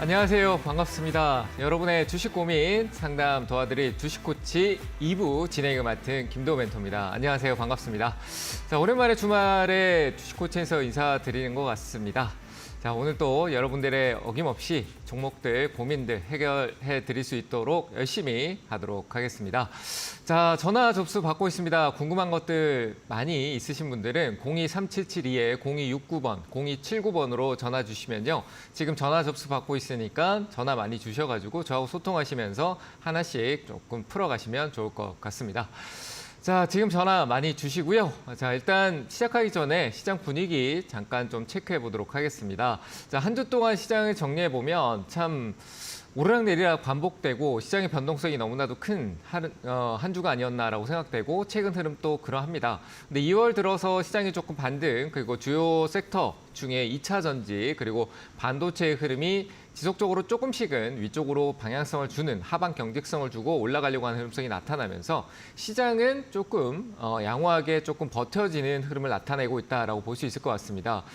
안녕하세요. 반갑습니다. 여러분의 주식 고민 상담 도와드릴 주식코치 2부 진행을 맡은 김도우 멘토입니다. 안녕하세요. 반갑습니다. 자, 오랜만에 주말에 주식코치에서 인사드리는 것 같습니다. 자, 오늘 또 여러분들의 어김없이 종목들, 고민들 해결해 드릴 수 있도록 열심히 하도록 하겠습니다. 자, 전화 접수 받고 있습니다. 궁금한 것들 많이 있으신 분들은 023772-0269번, 0279번으로 전화 주시면요. 지금 전화 접수 받고 있으니까 전화 많이 주셔가지고 저하고 소통하시면서 하나씩 조금 풀어가시면 좋을 것 같습니다. 자, 지금 전화 많이 주시고요. 자, 일단 시작하기 전에 시장 분위기 잠깐 좀 체크해 보도록 하겠습니다. 자, 한 주 동안 시장을 정리해 보면 참 오르락내리락 반복되고 시장의 변동성이 너무나도 큰 한 주가 아니었나라고 생각되고 최근 흐름 또 그러합니다. 근데 2월 들어서 시장이 조금 반등, 그리고 주요 섹터 중에 2차 전지 그리고 반도체의 흐름이 지속적으로 조금씩은 위쪽으로 방향성을 주는 하방 경직성을 주고 올라가려고 하는 흐름성이 나타나면서 시장은 조금 양호하게 조금 버텨지는 흐름을 나타내고 있다라고 볼 수 있을 것 같습니다.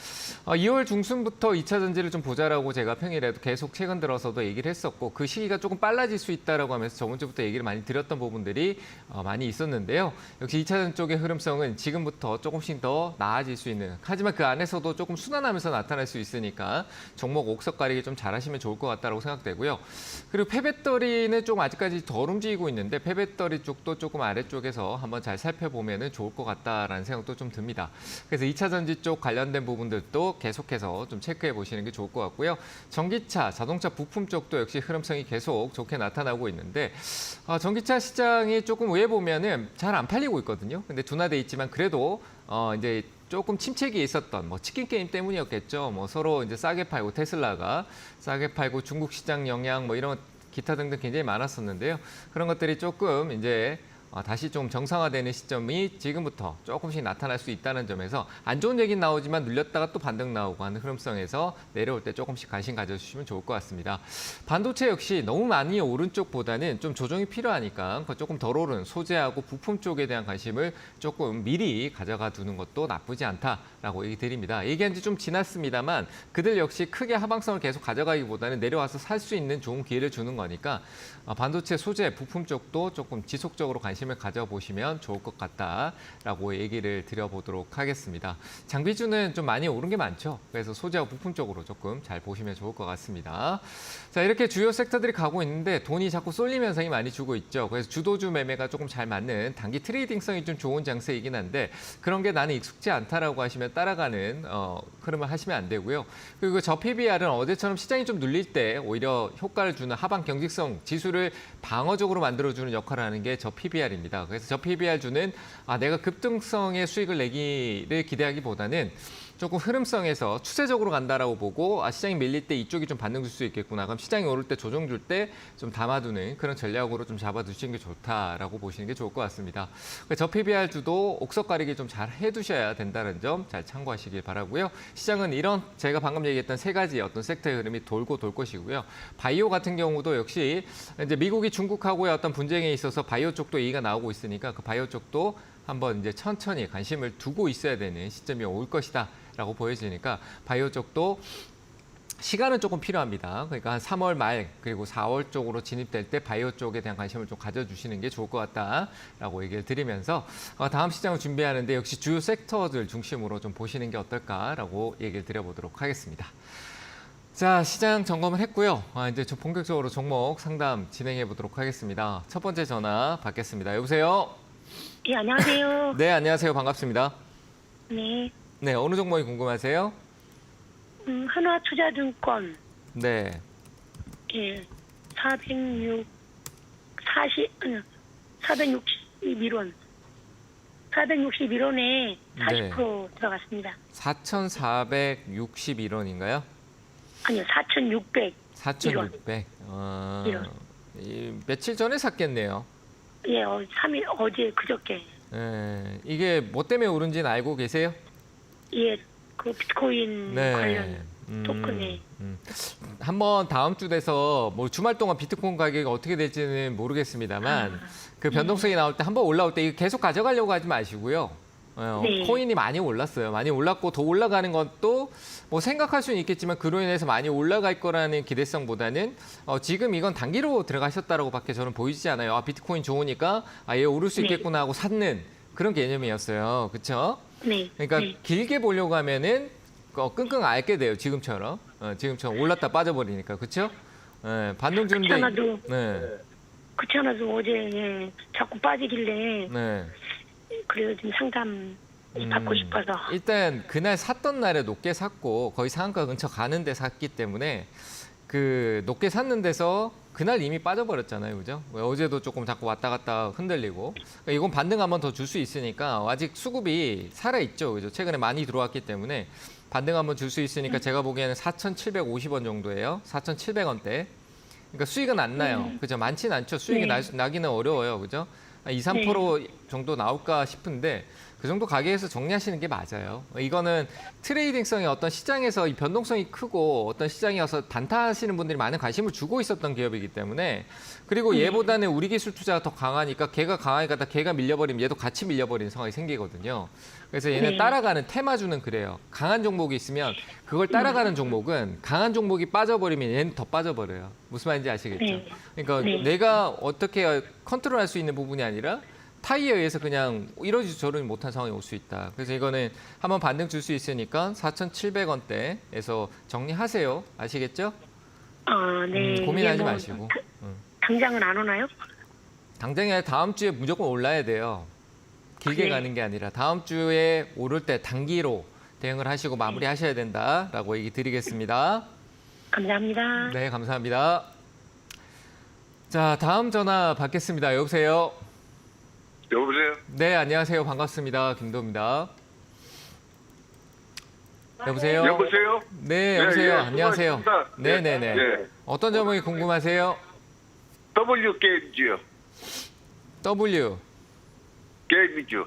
2월 중순부터 2차 전지를 좀 보자라고 제가 평일에도 계속 최근 들어서도 얘기를 했었고 그 시기가 조금 빨라질 수 있다라고 하면서 저번 주부터 얘기를 많이 드렸던 부분들이 많이 있었는데요. 역시 2차 전지 쪽의 흐름성은 지금부터 조금씩 더 나아질 수 있는, 하지만 그 안에서도 조금 순환하면서 나타날 수 있으니까 종목 옥석 가리기 좀 잘하시면 좋을 것 같다고 생각되고요. 그리고 폐배터리는 좀 아직까지 덜 움직이고 있는데 폐배터리 쪽도 조금 아래쪽에서 한번 잘 살펴보면 좋을 것 같다라는 생각도 좀 듭니다. 그래서 2차 전지 쪽 관련된 부분들도 계속해서 좀 체크해 보시는 게 좋을 것 같고요. 전기차, 자동차 부품 쪽도 역시 흐름성이 계속 좋게 나타나고 있는데 전기차 시장이 조금 위에 보면은 잘 안 팔리고 있거든요. 근데 둔화돼 있지만 그래도 이제 조금 침체기에 있었던 치킨 게임 때문이었겠죠. 서로 이제 싸게 팔고 테슬라가 싸게 팔고 중국 시장 영향 이런 기타 등등 굉장히 많았었는데요. 그런 것들이 조금 이제 다시 좀 정상화되는 시점이 지금부터 조금씩 나타날 수 있다는 점에서 안 좋은 얘기는 나오지만 눌렸다가 또 반등 나오고 하는 흐름성에서 내려올 때 조금씩 관심 가져주시면 좋을 것 같습니다. 반도체 역시 너무 많이 오른쪽보다는 좀 조정이 필요하니까 조금 덜 오른 소재하고 부품 쪽에 대한 관심을 조금 미리 가져가 두는 것도 나쁘지 않다라고 얘기 드립니다. 얘기한 지 좀 지났습니다만 그들 역시 크게 하방성을 계속 가져가기보다는 내려와서 살 수 있는 좋은 기회를 주는 거니까 반도체 소재, 부품 쪽도 조금 지속적으로 관심을 가져보시면 좋을 것 같다라고 얘기를 드려보도록 하겠습니다. 장비주는 좀 많이 오른 게 많죠. 그래서 소재와 부품 쪽으로 조금 잘 보시면 좋을 것 같습니다. 자, 이렇게 주요 섹터들이 가고 있는데 돈이 자꾸 쏠림 현상이 많이 주고 있죠. 그래서 주도주 매매가 조금 잘 맞는 단기 트레이딩성이 좀 좋은 장세이긴 한데 그런 게 나는 익숙지 않다라고 하시면 따라가는 흐름을 하시면 안 되고요. 그리고 저 PBR은 어제처럼 시장이 좀 눌릴 때 오히려 효과를 주는 하방 경직성 지수를 방어적으로 만들어주는 역할을 하는 게 저 PBR입니다. 그래서 저 PBR 주는 내가 급등성의 수익을 내기를 기대하기보다는 조금 흐름성에서 추세적으로 간다라고 보고 시장이 밀릴 때 이쪽이 좀 반등 줄 수 있겠구나. 그럼 시장이 오를 때 조정 줄 때 좀 담아두는 그런 전략으로 좀 잡아두시는 게 좋다라고 보시는 게 좋을 것 같습니다. 저 PBR 주도 옥석 가리기 좀 잘 해두셔야 된다는 점 잘 참고하시길 바라고요. 시장은 이런 제가 방금 얘기했던 세 가지 어떤 섹터의 흐름이 돌고 돌 것이고요. 바이오 같은 경우도 역시 이제 미국이 중국하고의 어떤 분쟁에 있어서 바이오 쪽도 얘기가 나오고 있으니까 그 바이오 쪽도 한번 이제 천천히 관심을 두고 있어야 되는 시점이 올 것이다라고 보여지니까 바이오 쪽도 시간은 조금 필요합니다. 그러니까 한 3월 말 그리고 4월 쪽으로 진입될 때 바이오 쪽에 대한 관심을 좀 가져주시는 게 좋을 것 같다라고 얘기를 드리면서 다음 시장을 준비하는데 역시 주요 섹터들 중심으로 좀 보시는 게 어떨까라고 얘기를 드려보도록 하겠습니다. 자, 시장 점검을 했고요. 이제 좀 본격적으로 종목 상담 진행해 보도록 하겠습니다. 첫 번째 전화 받겠습니다. 여보세요? 예, 안녕하세요. 네, 안녕하세요. 반갑습니다. 네. 네, 어느 종목이 궁금하세요? 한화투자증권, 네. 예, 461원. 461원에 40% 들어갔습니다. 4,461원인가요? 아니요, 4,600. 4,600. 며칠 전에 샀겠네요. 예, 3일, 어제, 그저께. 네, 이게 뭐 때문에 오른지는 알고 계세요? 예, 그 비트코인 관련 토큰에. 한번 다음 주 돼서 주말 동안 비트코인 가격이 어떻게 될지는 모르겠습니다만 그 변동성이 나올 때 한번 올라올 때 이거 계속 가져가려고 하지 마시고요. 네. 코인이 많이 올랐어요. 많이 올랐고 더 올라가는 것도 뭐 생각할 수는 있겠지만 그로 인해서 많이 올라갈 거라는 기대성보다는 지금 이건 단기로 들어가셨다라고밖에 저는 보이지 않아요. 아, 비트코인 좋으니까 얘 오를 수 네. 있겠구나 하고 샀는 그런 개념이었어요. 그렇죠? 네. 그러니까 네. 길게 보려고 하면은 끙끙 앓게 돼요. 지금처럼. 지금처럼 올랐다 빠져버리니까. 그렇죠? 반등 주는데. 그렇잖아도 네. 그렇지 않아도 어제 예, 자꾸 빠지길래 네. 그래서 좀 상담 받고 싶어서. 일단 그날 샀던 날에 높게 샀고 거의 상한가 근처 가는데 샀기 때문에 그 높게 샀는 데서 그날 이미 빠져버렸잖아요, 그죠? 어제도 조금 자꾸 왔다 갔다 흔들리고 그러니까 이건 반등 한번 더 줄 수 있으니까 아직 수급이 살아 있죠, 그죠? 최근에 많이 들어왔기 때문에 반등 한번 줄 수 있으니까 제가 보기에는 4,750원 정도예요, 4,700원대. 그러니까 수익은 안 나요, 그죠? 많지는 않죠. 수익이 네. 나기는 어려워요, 그죠? 2, 3% 정도 나올까 싶은데 그 정도 가격에서 정리하시는 게 맞아요. 이거는 트레이딩성의 어떤 시장에서 이 변동성이 크고 어떤 시장이어서 단타하시는 분들이 많은 관심을 주고 있었던 기업이기 때문에 그리고 얘보다는 우리 기술 투자가 더 강하니까 걔가 강하니까 걔가 밀려버리면 얘도 같이 밀려버리는 상황이 생기거든요. 그래서 얘는 네. 따라가는 테마주는 그래요. 강한 종목이 있으면 그걸 따라가는 종목은 강한 종목이 빠져버리면 얘는 더 빠져버려요. 무슨 말인지 아시겠죠? 네. 그러니까 네. 내가 어떻게 컨트롤할 수 있는 부분이 아니라 타이에 의해서 그냥 이러지 저러지 못한 상황이 올 수 있다. 그래서 이거는 한번 반등 줄 수 있으니까 4,700원대에서 정리하세요. 아시겠죠? 아, 네. 고민하지 이게 뭐 마시고. 당장은 안 오나요? 당장에 아니라 다음 주에 무조건 올라야 돼요. 길게 네. 가는 게 아니라 다음 주에 오를 때 단기로 대응을 하시고 마무리하셔야 된다라고 얘기 드리겠습니다. 감사합니다. 네, 감사합니다. 자, 다음 전화 받겠습니다. 여보세요? 여보세요? 네, 안녕하세요. 반갑습니다. 김도입니다. 여보세요? 여보세요? 네, 여보세요. 예, 안녕하세요. 수고하셨습니다. 네네네. 예. 어떤 점이 궁금하세요? W 게임즈요. W. 게임즈.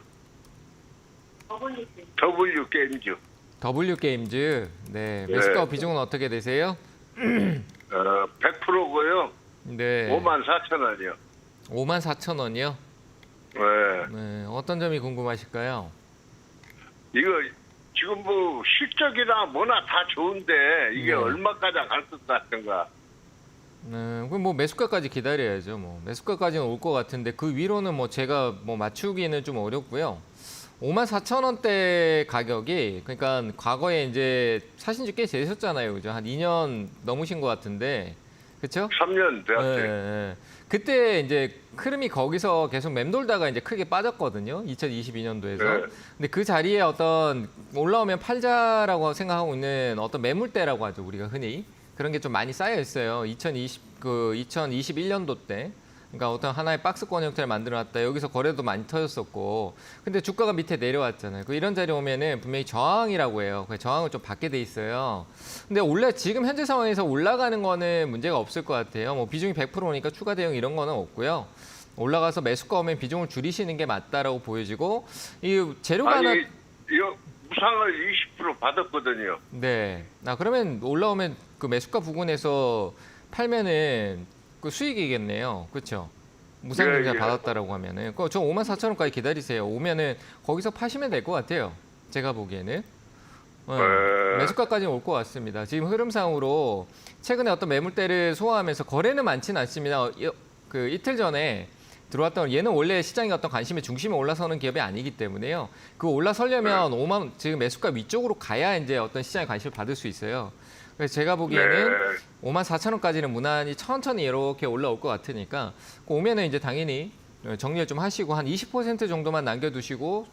W 게임즈. W 게임즈. 네, 예. 매수가 비중은 어떻게 되세요? 100%고요. 네. 54,000원이요. 54,000원이요? 네. 네, 어떤 점이 궁금하실까요? 이거 지금 뭐 실적이나 뭐나 다 좋은데 이게 네. 얼마까지 갈 것 같은가? 네, 그럼 뭐 매수가까지 기다려야죠. 뭐 매수가까지는 올 것 같은데 그 위로는 뭐 제가 뭐 맞추기는 좀 어렵고요. 54,000원대 가격이 그러니까 과거에 이제 사신 지 꽤 되셨잖아요, 그죠? 한 2년 넘으신 것 같은데, 그렇죠? 3년 되었어요. 네. 그때 이제 흐름이 거기서 계속 맴돌다가 이제 크게 빠졌거든요. 2022년도에서. 네. 근데 그 자리에 어떤 올라오면 팔자라고 생각하고 있는 어떤 매물대라고 하죠, 우리가 흔히. 그런 게 좀 많이 쌓여 있어요. 2021년도 때. 그러니까 어떤 하나의 박스권 형태를 만들어놨다. 여기서 거래도 많이 터졌었고. 근데 주가가 밑에 내려왔잖아요. 이런 자리 오면은 분명히 저항이라고 해요. 그 저항을 좀 받게 돼 있어요. 근데 원래 지금 현재 상황에서 올라가는 거는 문제가 없을 것 같아요. 뭐 비중이 100%니까 추가 대응 이런 거는 없고요. 올라가서 매수가 오면 비중을 줄이시는 게 맞다라고 보여지고 이 재료가 하나 아니 이거 무상을 20% 받았거든요. 네. 그러면 올라오면 그 매수가 부근에서 팔면은 그 수익이겠네요. 그렇죠? 무상증자 예, 예. 받았다라고 하면은 저 54,000원까지 기다리세요. 오면은 거기서 파시면 될 것 같아요. 제가 보기에는. 매수가까지는 올 것 같습니다. 지금 흐름상으로 최근에 어떤 매물대를 소화하면서 거래는 많지는 않습니다. 그 이틀 전에 들어왔던 얘는 원래 시장의 어떤 관심의 중심에 올라서는 기업이 아니기 때문에요. 그 올라서려면 5만 지금 매수가 위쪽으로 가야 이제 어떤 시장의 관심을 받을 수 있어요. 그래서 제가 보기에는 네. 54,000원까지는 무난히 천천히 이렇게 올라올 것 같으니까 오면은 이제 당연히 정리를 좀 하시고 한 20% 정도만 남겨두시고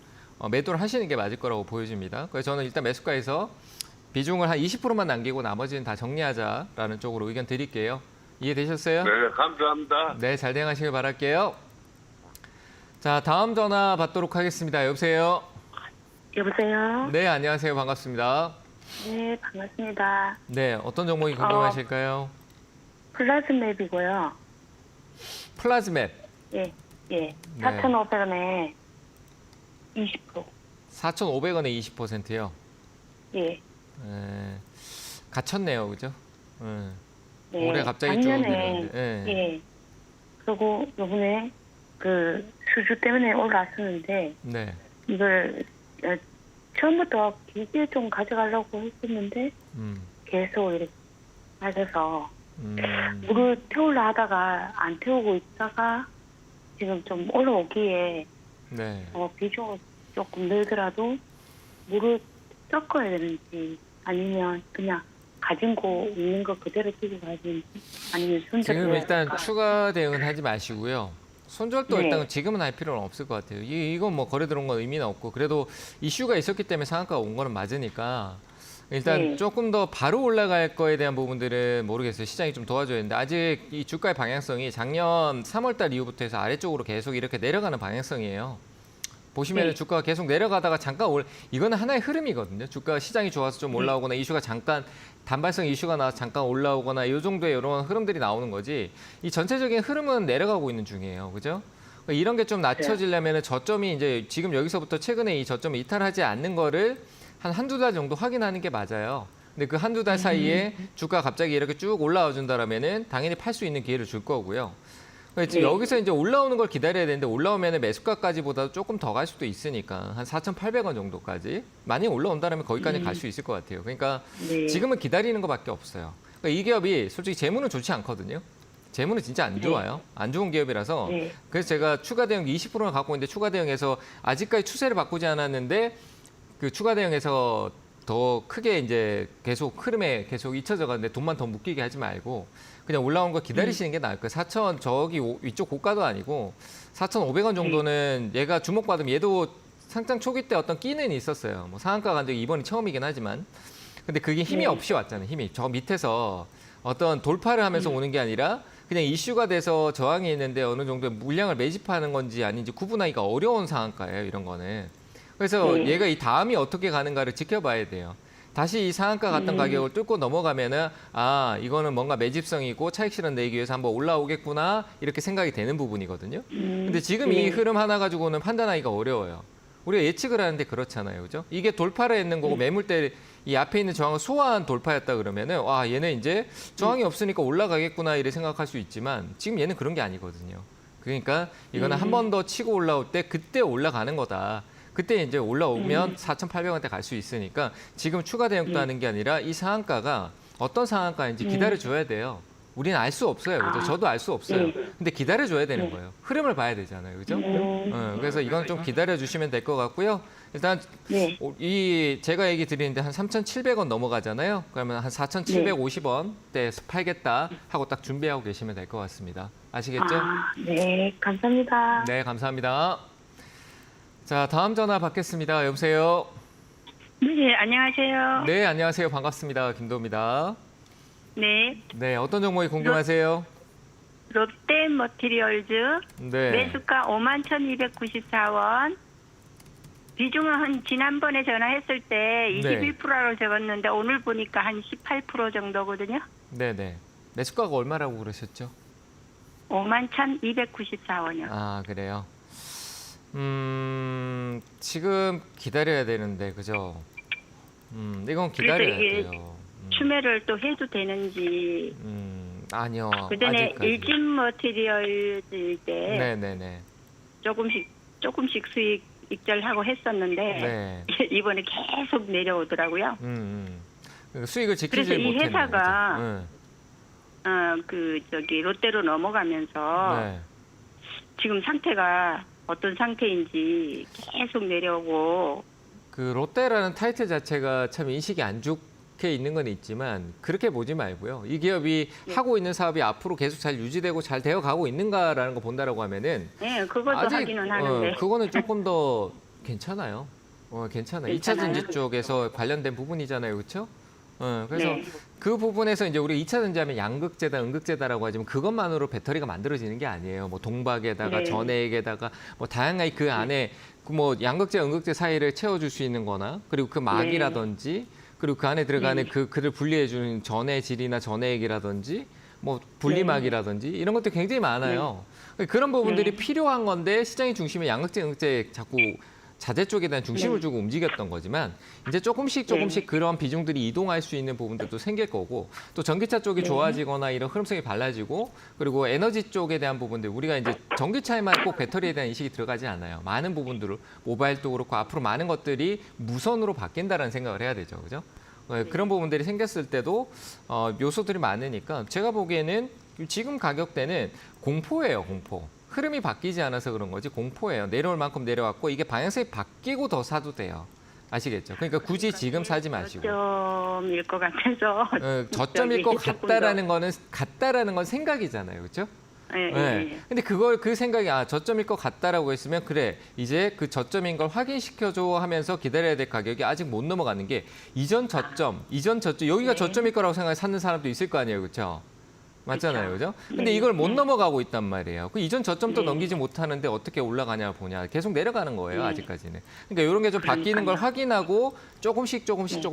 매도를 하시는 게 맞을 거라고 보여집니다. 그래서 저는 일단 매수가에서 비중을 한 20%만 남기고 나머지는 다 정리하자라는 쪽으로 의견 드릴게요. 이해되셨어요? 네, 감사합니다. 네, 잘 대응하시길 바랄게요. 자, 다음 전화 받도록 하겠습니다. 여보세요? 여보세요? 네, 안녕하세요. 반갑습니다. 네, 반갑습니다. 네, 어떤 종목이 궁금하실까요? 플라즈맵이고요. 플라즈맵. 예, 예. 4,500원에 20%. 4,500원에 20%요. 예. 갇혔네요. 그죠? 네. 올해 갑자기 쭉 작년에, 내려왔는데. 예. 그리고 요번에 그 수주 때문에 올라왔었는데 네. 이걸 처음부터 길게 좀 가져가려고 했었는데 음, 계속 이렇게 맞아서 음, 물을 태우려 하다가 안 태우고 있다가 지금 좀 올라오기에 네. 비중을 조금 늘더라도 물을 섞어야 되는지 아니면 그냥 가진 거 있는 거 그대로 두고 가야 되는지 아니면 손절을 지금 해야 일단 될까? 추가 대응은 하지 마시고요. 손절도 네. 일단 지금은 할 필요는 없을 것 같아요. 이건 뭐 거래 들어온 건 의미는 없고 그래도 이슈가 있었기 때문에 상한가가 온 거는 맞으니까 일단 네. 조금 더 바로 올라갈 거에 대한 부분들은 모르겠어요. 시장이 좀 도와줘야 되는데 아직 이 주가의 방향성이 작년 3월 달 이후부터 해서 아래쪽으로 계속 이렇게 내려가는 방향성이에요. 보시면 네. 주가가 계속 내려가다가 잠깐 이거는 하나의 흐름이거든요. 주가 시장이 좋아서 좀 올라오거나 이슈가 잠깐 단발성 이슈가 나와서 잠깐 올라오거나 이 정도의 이런 흐름들이 나오는 거지. 이 전체적인 흐름은 내려가고 있는 중이에요. 그죠? 그러니까 이런 게 좀 낮춰지려면 저점이 이제 지금 여기서부터 최근에 이 저점을 이탈하지 않는 거를 한두 달 정도 확인하는 게 맞아요. 근데 그 한두 달 사이에 주가가 갑자기 이렇게 쭉 올라와 준다라면은 당연히 팔 수 있는 기회를 줄 거고요. 그러니까 네. 여기서 이제 올라오는 걸 기다려야 되는데 올라오면 매수가까지보다 조금 더 갈 수도 있으니까 한 4,800원 정도까지 많이 올라온다면 거기까지 갈 수 있을 것 같아요. 그러니까 네. 지금은 기다리는 것밖에 없어요. 그러니까 이 기업이 솔직히 재무는 좋지 않거든요. 재무는 진짜 안 좋아요. 안 좋은 기업이라서 네. 그래서 제가 추가 대응 20%를 갖고 있는데 추가 대응에서 아직까지 추세를 바꾸지 않았는데 그 추가 대응에서 더 크게 이제 계속 흐름에 계속 잊혀져 가는데 돈만 더 묶이게 하지 말고 그냥 올라온 거 기다리시는 게 나을 거예요. 4천 저기 위쪽 고가도 아니고 4,500원 정도는 얘가 주목받으면 얘도 상장 초기 때 어떤 끼는 있었어요. 뭐 상한가 간 적이 이번이 처음이긴 하지만 근데 그게 힘이 네. 없이 왔잖아요. 힘이 저 밑에서 어떤 돌파를 하면서 오는 게 아니라 그냥 이슈가 돼서 저항이 있는데 어느 정도 물량을 매집하는 건지 아닌지 구분하기가 어려운 상한가예요. 이런 거는. 그래서 얘가 이 다음이 어떻게 가는가를 지켜봐야 돼요. 다시 이 상한가 같은 가격을 뚫고 넘어가면은 아 이거는 뭔가 매집성이고 차익 실현 내기 위해서 한번 올라오겠구나 이렇게 생각이 되는 부분이거든요. 근데 지금 이 흐름 하나 가지고는 판단하기가 어려워요. 우리가 예측을 하는데 그렇잖아요, 그죠? 이게 돌파를 했는 거고 매물대 이 앞에 있는 저항을 소화한 돌파였다 그러면은 와 얘는 이제 저항이 없으니까 올라가겠구나 이렇게 생각할 수 있지만 지금 얘는 그런 게 아니거든요. 그러니까 이거는 한 번 더 치고 올라올 때 그때 올라가는 거다. 그때 이제 올라오면 4,800원대 갈 수 있으니까 지금 추가 대응도 하는 게 아니라 이 상한가가 어떤 상한가인지 기다려줘야 돼요. 우리는 알 수 없어요. 그죠? 저도 알 수 없어요. 근데 기다려줘야 되는 거예요. 흐름을 봐야 되잖아요. 그죠? 그래서 이건 좀 기다려주시면 될 것 같고요. 일단 네. 제가 얘기 드리는데 한 3,700원 넘어가잖아요. 그러면 한 4,750원대 팔겠다 하고 딱 준비하고 계시면 될 것 같습니다. 아시겠죠? 네. 감사합니다. 네, 감사합니다. 자, 다음 전화 받겠습니다. 여보세요? 네, 안녕하세요. 네, 안녕하세요. 반갑습니다. 김도입니다. 네. 네, 어떤 종목이 궁금하세요? 롯데 머티리얼즈 네. 매수가 51,294원. 비중은 지난번에 전화했을 때 21%로 적었는데 오늘 보니까 한 18% 정도거든요. 네네. 매수가가 얼마라고 그러셨죠? 51,294원이요. 아, 그래요? 지금 기다려야 되는데, 그죠? 이건 기다려야 이게 돼요. 추매를 또 해도 되는지. 아니요. 그전에 아직까지. 일진 머티리얼일 때 네네네. 조금씩 수익 익절하고 했었는데 네. 이번에 계속 내려오더라고요. 수익을 지키지 그래서 이 못했네요. 회사가 그죠? 롯데로 넘어가면서 네. 지금 상태가 어떤 상태인지 계속 내려오고. 그 롯데라는 타이틀 자체가 참 인식이 안 좋게 있는 건 있지만 그렇게 보지 말고요. 이 기업이 하고 있는 사업이 앞으로 계속 잘 유지되고 잘 되어 가고 있는가라는 거 본다라고 하면은 네, 그것도 하기는 하는데. 그거는 조금 더 괜찮아요. 괜찮아요. 2차 괜찮아요? 전지 쪽에서 관련된 부분이잖아요. 그렇죠? 그래서 네. 그 부분에서 이제 우리 2차 전지하면 양극재다, 음극재다라고 하지만 그것만으로 배터리가 만들어지는 게 아니에요. 뭐 동박에다가 네. 전해액에다가 뭐 다양하게 그 안에 그 뭐 양극재, 음극재 사이를 채워줄 수 있는 거나 그리고 그 막이라든지 그리고 그 안에 들어가는 그를 분리해주는 전해질이나 전해액이라든지 뭐 분리막이라든지 이런 것도 굉장히 많아요. 그런 부분들이 필요한 건데 시장의 중심에 양극재, 음극재 자꾸 자재 쪽에 대한 중심을 주고 움직였던 거지만 이제 조금씩 그런 비중들이 이동할 수 있는 부분들도 생길 거고 또 전기차 쪽이 좋아지거나 이런 흐름성이 달라지고 그리고 에너지 쪽에 대한 부분들 우리가 이제 전기차에만 꼭 배터리에 대한 인식이 들어가지 않아요. 많은 부분들을 모바일도 그렇고 앞으로 많은 것들이 무선으로 바뀐다라는 생각을 해야 되죠. 그죠? 그런 부분들이 생겼을 때도 요소들이 많으니까 제가 보기에는 지금 가격대는 공포예요, 공포. 흐름이 바뀌지 않아서 그런 거지 공포예요. 내려올 만큼 내려왔고 이게 방향성이 바뀌고 더 사도 돼요. 아시겠죠? 그러니까 굳이 지금 사지 마시고. 저점일 것 같아서. 저점일 것 같다라는 건 생각이잖아요. 그렇죠? 네. 근데 그 생각이 저점일 것 같다라고 했으면 그래 이제 그 저점인 걸 확인시켜줘 하면서 기다려야 될 가격이 아직 못 넘어가는 게 이전 저점 여기가 저점일 거라고 생각해 찾는 사람도 있을 거 아니에요. 그렇죠? 맞잖아요. 그죠? 근데 이걸 못 넘어가고 있단 말이에요. 그 이전 저점도 넘기지 못하는데 어떻게 올라가냐 보냐. 계속 내려가는 거예요. 아직까지는. 그러니까 이런 게 좀 바뀌는 걸 확인하고 조금씩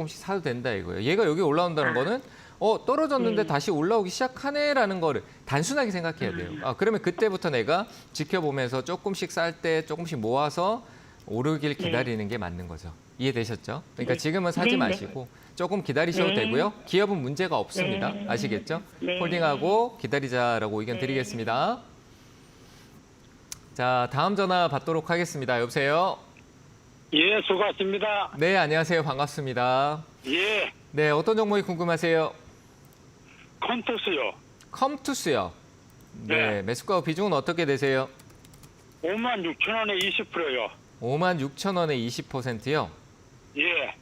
사도 된다 이거예요. 얘가 여기 올라온다는 거는 떨어졌는데 다시 올라오기 시작하네라는 거를 단순하게 생각해야 돼요. 그러면 그때부터 내가 지켜보면서 조금씩 쌀 때 조금씩 모아서 오르길 기다리는 게 맞는 거죠. 이해되셨죠? 그러니까 지금은 사지 마시고 조금 기다리셔도 되고요. 기업은 문제가 없습니다. 아시겠죠? 홀딩하고 기다리자라고 의견 드리겠습니다. 자, 다음 전화 받도록 하겠습니다. 여보세요? 예, 수고하십니다. 네, 안녕하세요. 반갑습니다. 예, 네, 어떤 종목이 궁금하세요? 컴투스요. 컴투스요. 네, 네. 매수가 비중은 어떻게 되세요? 56,000원에 20%요. 56,000원에 20%요? 예.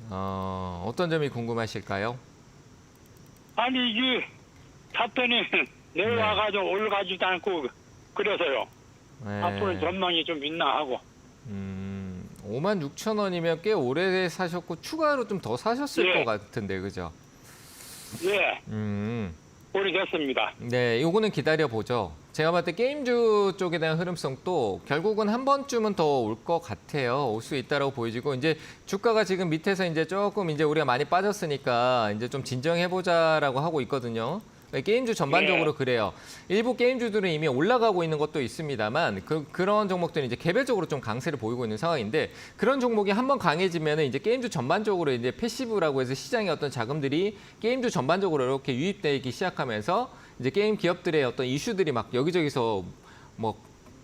어떤 점이 궁금하실까요? 아니, 이게 답변이 내려와가지고 올라가지도 않고 그래서요. 네. 앞으로 전망이 좀 있나 하고. 56,000원이면 꽤 오래 사셨고 추가로 좀 더 사셨을 예. 것 같은데, 그죠? 예, 음. 오래됐습니다. 네, 요거는 기다려보죠. 제가 봤을 때 게임주 쪽에 대한 흐름성도 결국은 한 번쯤은 더 올 것 같아요. 올 수 있다라고 보여지고 이제 주가가 지금 밑에서 이제 조금 이제 우리가 많이 빠졌으니까 이제 좀 진정해보자라고 하고 있거든요. 게임주 전반적으로 그래요. 일부 게임주들은 이미 올라가고 있는 것도 있습니다만 그런 종목들은 이제 개별적으로 좀 강세를 보이고 있는 상황인데 그런 종목이 한번 강해지면 이제 게임주 전반적으로 이제 패시브라고 해서 시장의 어떤 자금들이 게임주 전반적으로 이렇게 유입되기 시작하면서 이제 게임 기업들의 어떤 이슈들이 막 여기저기서 뭐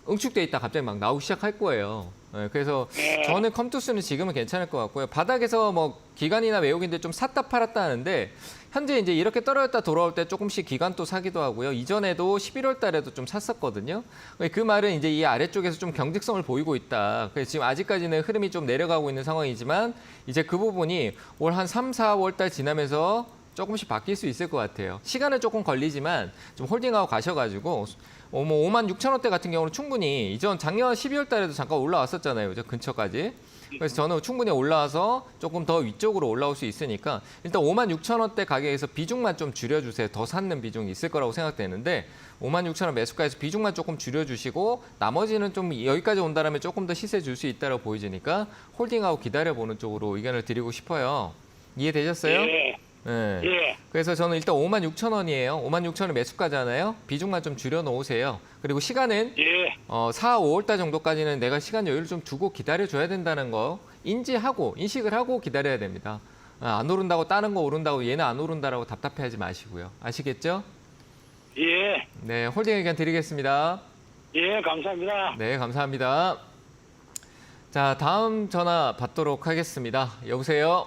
응축돼 있다 갑자기 막 나오기 시작할 거예요. 그래서 저는 컴투스는 지금은 괜찮을 것 같고요. 바닥에서 뭐 기관이나 외국인들 좀 샀다 팔았다 하는데 현재 이제 이렇게 떨어졌다 돌아올 때 조금씩 기관 또 사기도 하고요. 이전에도 11월 달에도 좀 샀었거든요. 그 말은 이제 이 아래쪽에서 좀 경직성을 보이고 있다. 그래서 지금 아직까지는 흐름이 좀 내려가고 있는 상황이지만 이제 그 부분이 올 한 3, 4월 달 지나면서 조금씩 바뀔 수 있을 것 같아요. 시간은 조금 걸리지만 좀 홀딩하고 가셔가지고 56,000원대 같은 경우는 충분히 이전 작년 12월 달에도 잠깐 올라왔었잖아요. 그죠? 근처까지. 그래서 저는 충분히 올라와서 조금 더 위쪽으로 올라올 수 있으니까 일단 56,000원대 가격에서 비중만 좀 줄여주세요. 더 샀는 비중이 있을 거라고 생각되는데 56,000원 매수가에서 비중만 조금 줄여주시고 나머지는 좀 여기까지 온다면 조금 더 시세 줄 수 있다고 보여지니까 홀딩하고 기다려보는 쪽으로 의견을 드리고 싶어요. 이해되셨어요? 예, 네. 예. 그래서 저는 일단 56,000원이에요. 56,000원 매수가잖아요. 비중만 좀 줄여놓으세요. 그리고 시간은 예, 4, 5월 달 정도까지는 내가 시간 여유를 좀 두고 기다려줘야 된다는 거 인식을 하고 기다려야 됩니다. 안 오른다고 다른 거 오른다고 얘는 안 오른다라고 답답해하지 마시고요. 아시겠죠? 예, 네, 홀딩 의견 드리겠습니다. 예, 감사합니다. 네, 감사합니다. 자, 다음 전화 받도록 하겠습니다. 여보세요?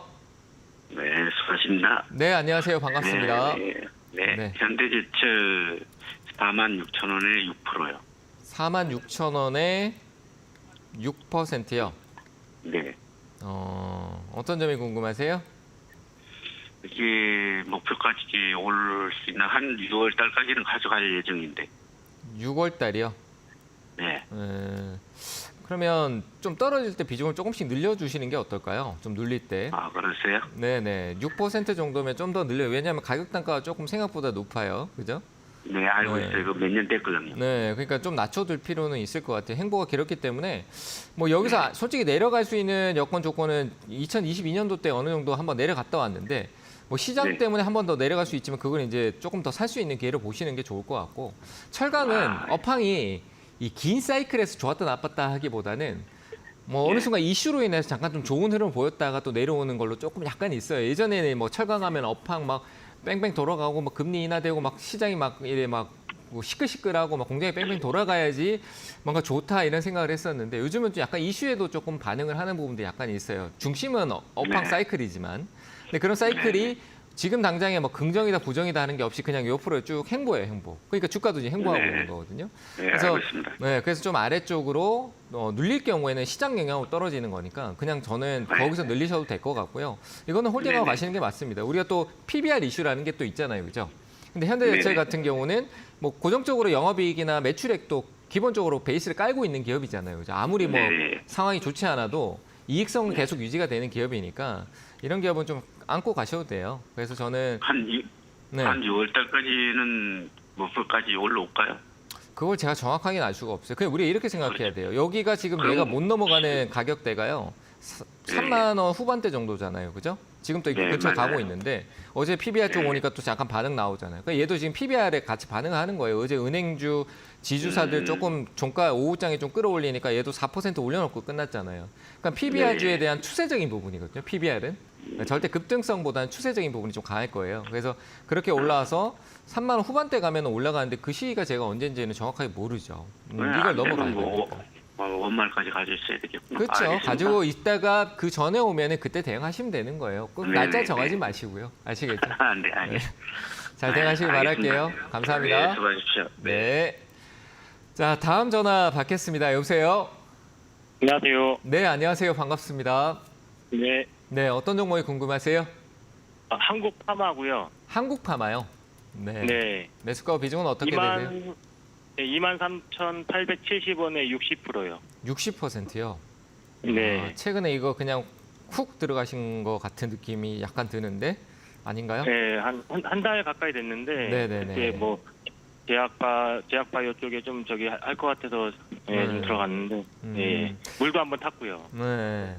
네, 수고하십니다. 네, 안녕하세요. 반갑습니다. 네. 현대제철 46,000원에 6%요. 46,000원에 6%요. 네. 어떤 점이 궁금하세요? 이게 목표까지 올 수 있는 한 6월 달까지는 가져갈 예정인데. 6월 달이요? 네. 그러면 좀 떨어질 때 비중을 조금씩 늘려주시는 게 어떨까요? 좀 눌릴 때. 아, 그러세요? 네네. 6% 정도면 좀 더 늘려요. 왜냐하면 가격 단가가 조금 생각보다 높아요. 그죠? 네, 알고 네. 있어요. 그 몇 년 됐거든요. 네. 그러니까 좀 낮춰둘 필요는 있을 것 같아요. 행보가 길었기 때문에 뭐 여기서 솔직히 내려갈 수 있는 여건 조건은 2022년도 때 어느 정도 한번 내려갔다 왔는데 뭐 시장 네. 때문에 한 번 더 내려갈 수 있지만 그건 이제 조금 더 살 수 있는 기회를 보시는 게 좋을 것 같고 철강은 업황이 이 긴 사이클에서 좋았다 나빴다 하기보다는 뭐 어느 예. 순간 이슈로 인해서 잠깐 좀 좋은 흐름 보였다가 또 내려오는 걸로 조금 약간 있어요. 예전에는 뭐 철강하면 업황 막 뺑뺑 돌아가고 막 금리 인하되고 막 시장이 막 이래 막 뭐 시끌시끌하고 막 공장이 뺑뺑 돌아가야지 뭔가 좋다 이런 생각을 했었는데 요즘은 좀 약간 이슈에도 조금 반응을 하는 부분도 약간 있어요. 중심은 업황 네. 사이클이지만 근데 그런 사이클이 지금 당장에 뭐 긍정이다 부정이다 하는 게 없이 그냥 옆으로 쭉 행보예요, 행보. 그러니까 주가도 이제 행보하고 네. 있는 거거든요. 네, 알고 있습니다. 네, 그래서 좀 아래쪽으로 눌릴 경우에는 시장 영향으로 떨어지는 거니까 그냥 저는 네. 거기서 늘리셔도 될 것 같고요. 이거는 홀딩하고 네네. 가시는 게 맞습니다. 우리가 또 PBR 이슈라는 게 또 있잖아요, 그죠? 근데 현대제철 네네. 같은 경우는 뭐 고정적으로 영업이익이나 매출액도 기본적으로 베이스를 깔고 있는 기업이잖아요, 그죠? 아무리 뭐 네. 상황이 좋지 않아도 이익성은 계속 유지가 되는 기업이니까 이런 기업은 좀 안고 가셔도 돼요. 그래서 저는 네. 한 6월 달까지는 목표까지 올라올까요? 그걸 제가 정확하게는 알 수가 없어요. 그냥 우리가 이렇게 생각해야 돼요. 여기가 지금 그럼- 얘가 못 넘어가는 가격대가요. 3만 원 후반대 정도잖아요. 그죠? 지금 또 네, 근처에 맞아요. 가고 있는데 어제 PBR 쪽 네. 오니까 또 잠깐 반응 나오잖아요. 그러니까 얘도 지금 PBR에 같이 반응하는 거예요. 어제 은행주, 지주사들 조금 종가 오후장에 좀 끌어올리니까 얘도 4% 올려놓고 끝났잖아요. 그러니까 PBR주에 네. 대한 추세적인 부분이거든요. PBR은. 절대 급등성보다는 추세적인 부분이 좀 강할 거예요. 그래서 그렇게 올라와서 3만 원 후반대 가면 올라가는데 그 시기가 제가 언제인지는 정확하게 모르죠. 이걸 넘어가야 되니까. 원말까지 가지고 있어야 되겠구나. 그렇죠. 알겠습니다. 가지고 있다가 그 전에 오면은 그때 대응하시면 되는 거예요. 꼭 네, 날짜 네, 정하지 네. 마시고요. 아시겠죠? 네, 알겠습니다. 잘 대응하시길 바랄게요. 알겠습니다. 감사합니다. 네, 수고하십시오. 네. 자, 다음 전화 받겠습니다. 여보세요? 안녕하세요. 네, 안녕하세요. 반갑습니다. 네. 네, 어떤 종목이 궁금하세요? 한국 파마고요. 한국파마요. 네. 네. 매수가 비중은 어떻게 되세요? 23,870원에 60%요. 60%요. 네. 최근에 이거 그냥 훅 들어가신 것 같은 느낌이 약간 드는데 아닌가요? 네, 한 달 가까이 됐는데 네네네. 그때 뭐 제약바이오 쪽에 좀 저기 할 것 같아서 좀 들어갔는데 예. 물도 한번 탔고요. 네.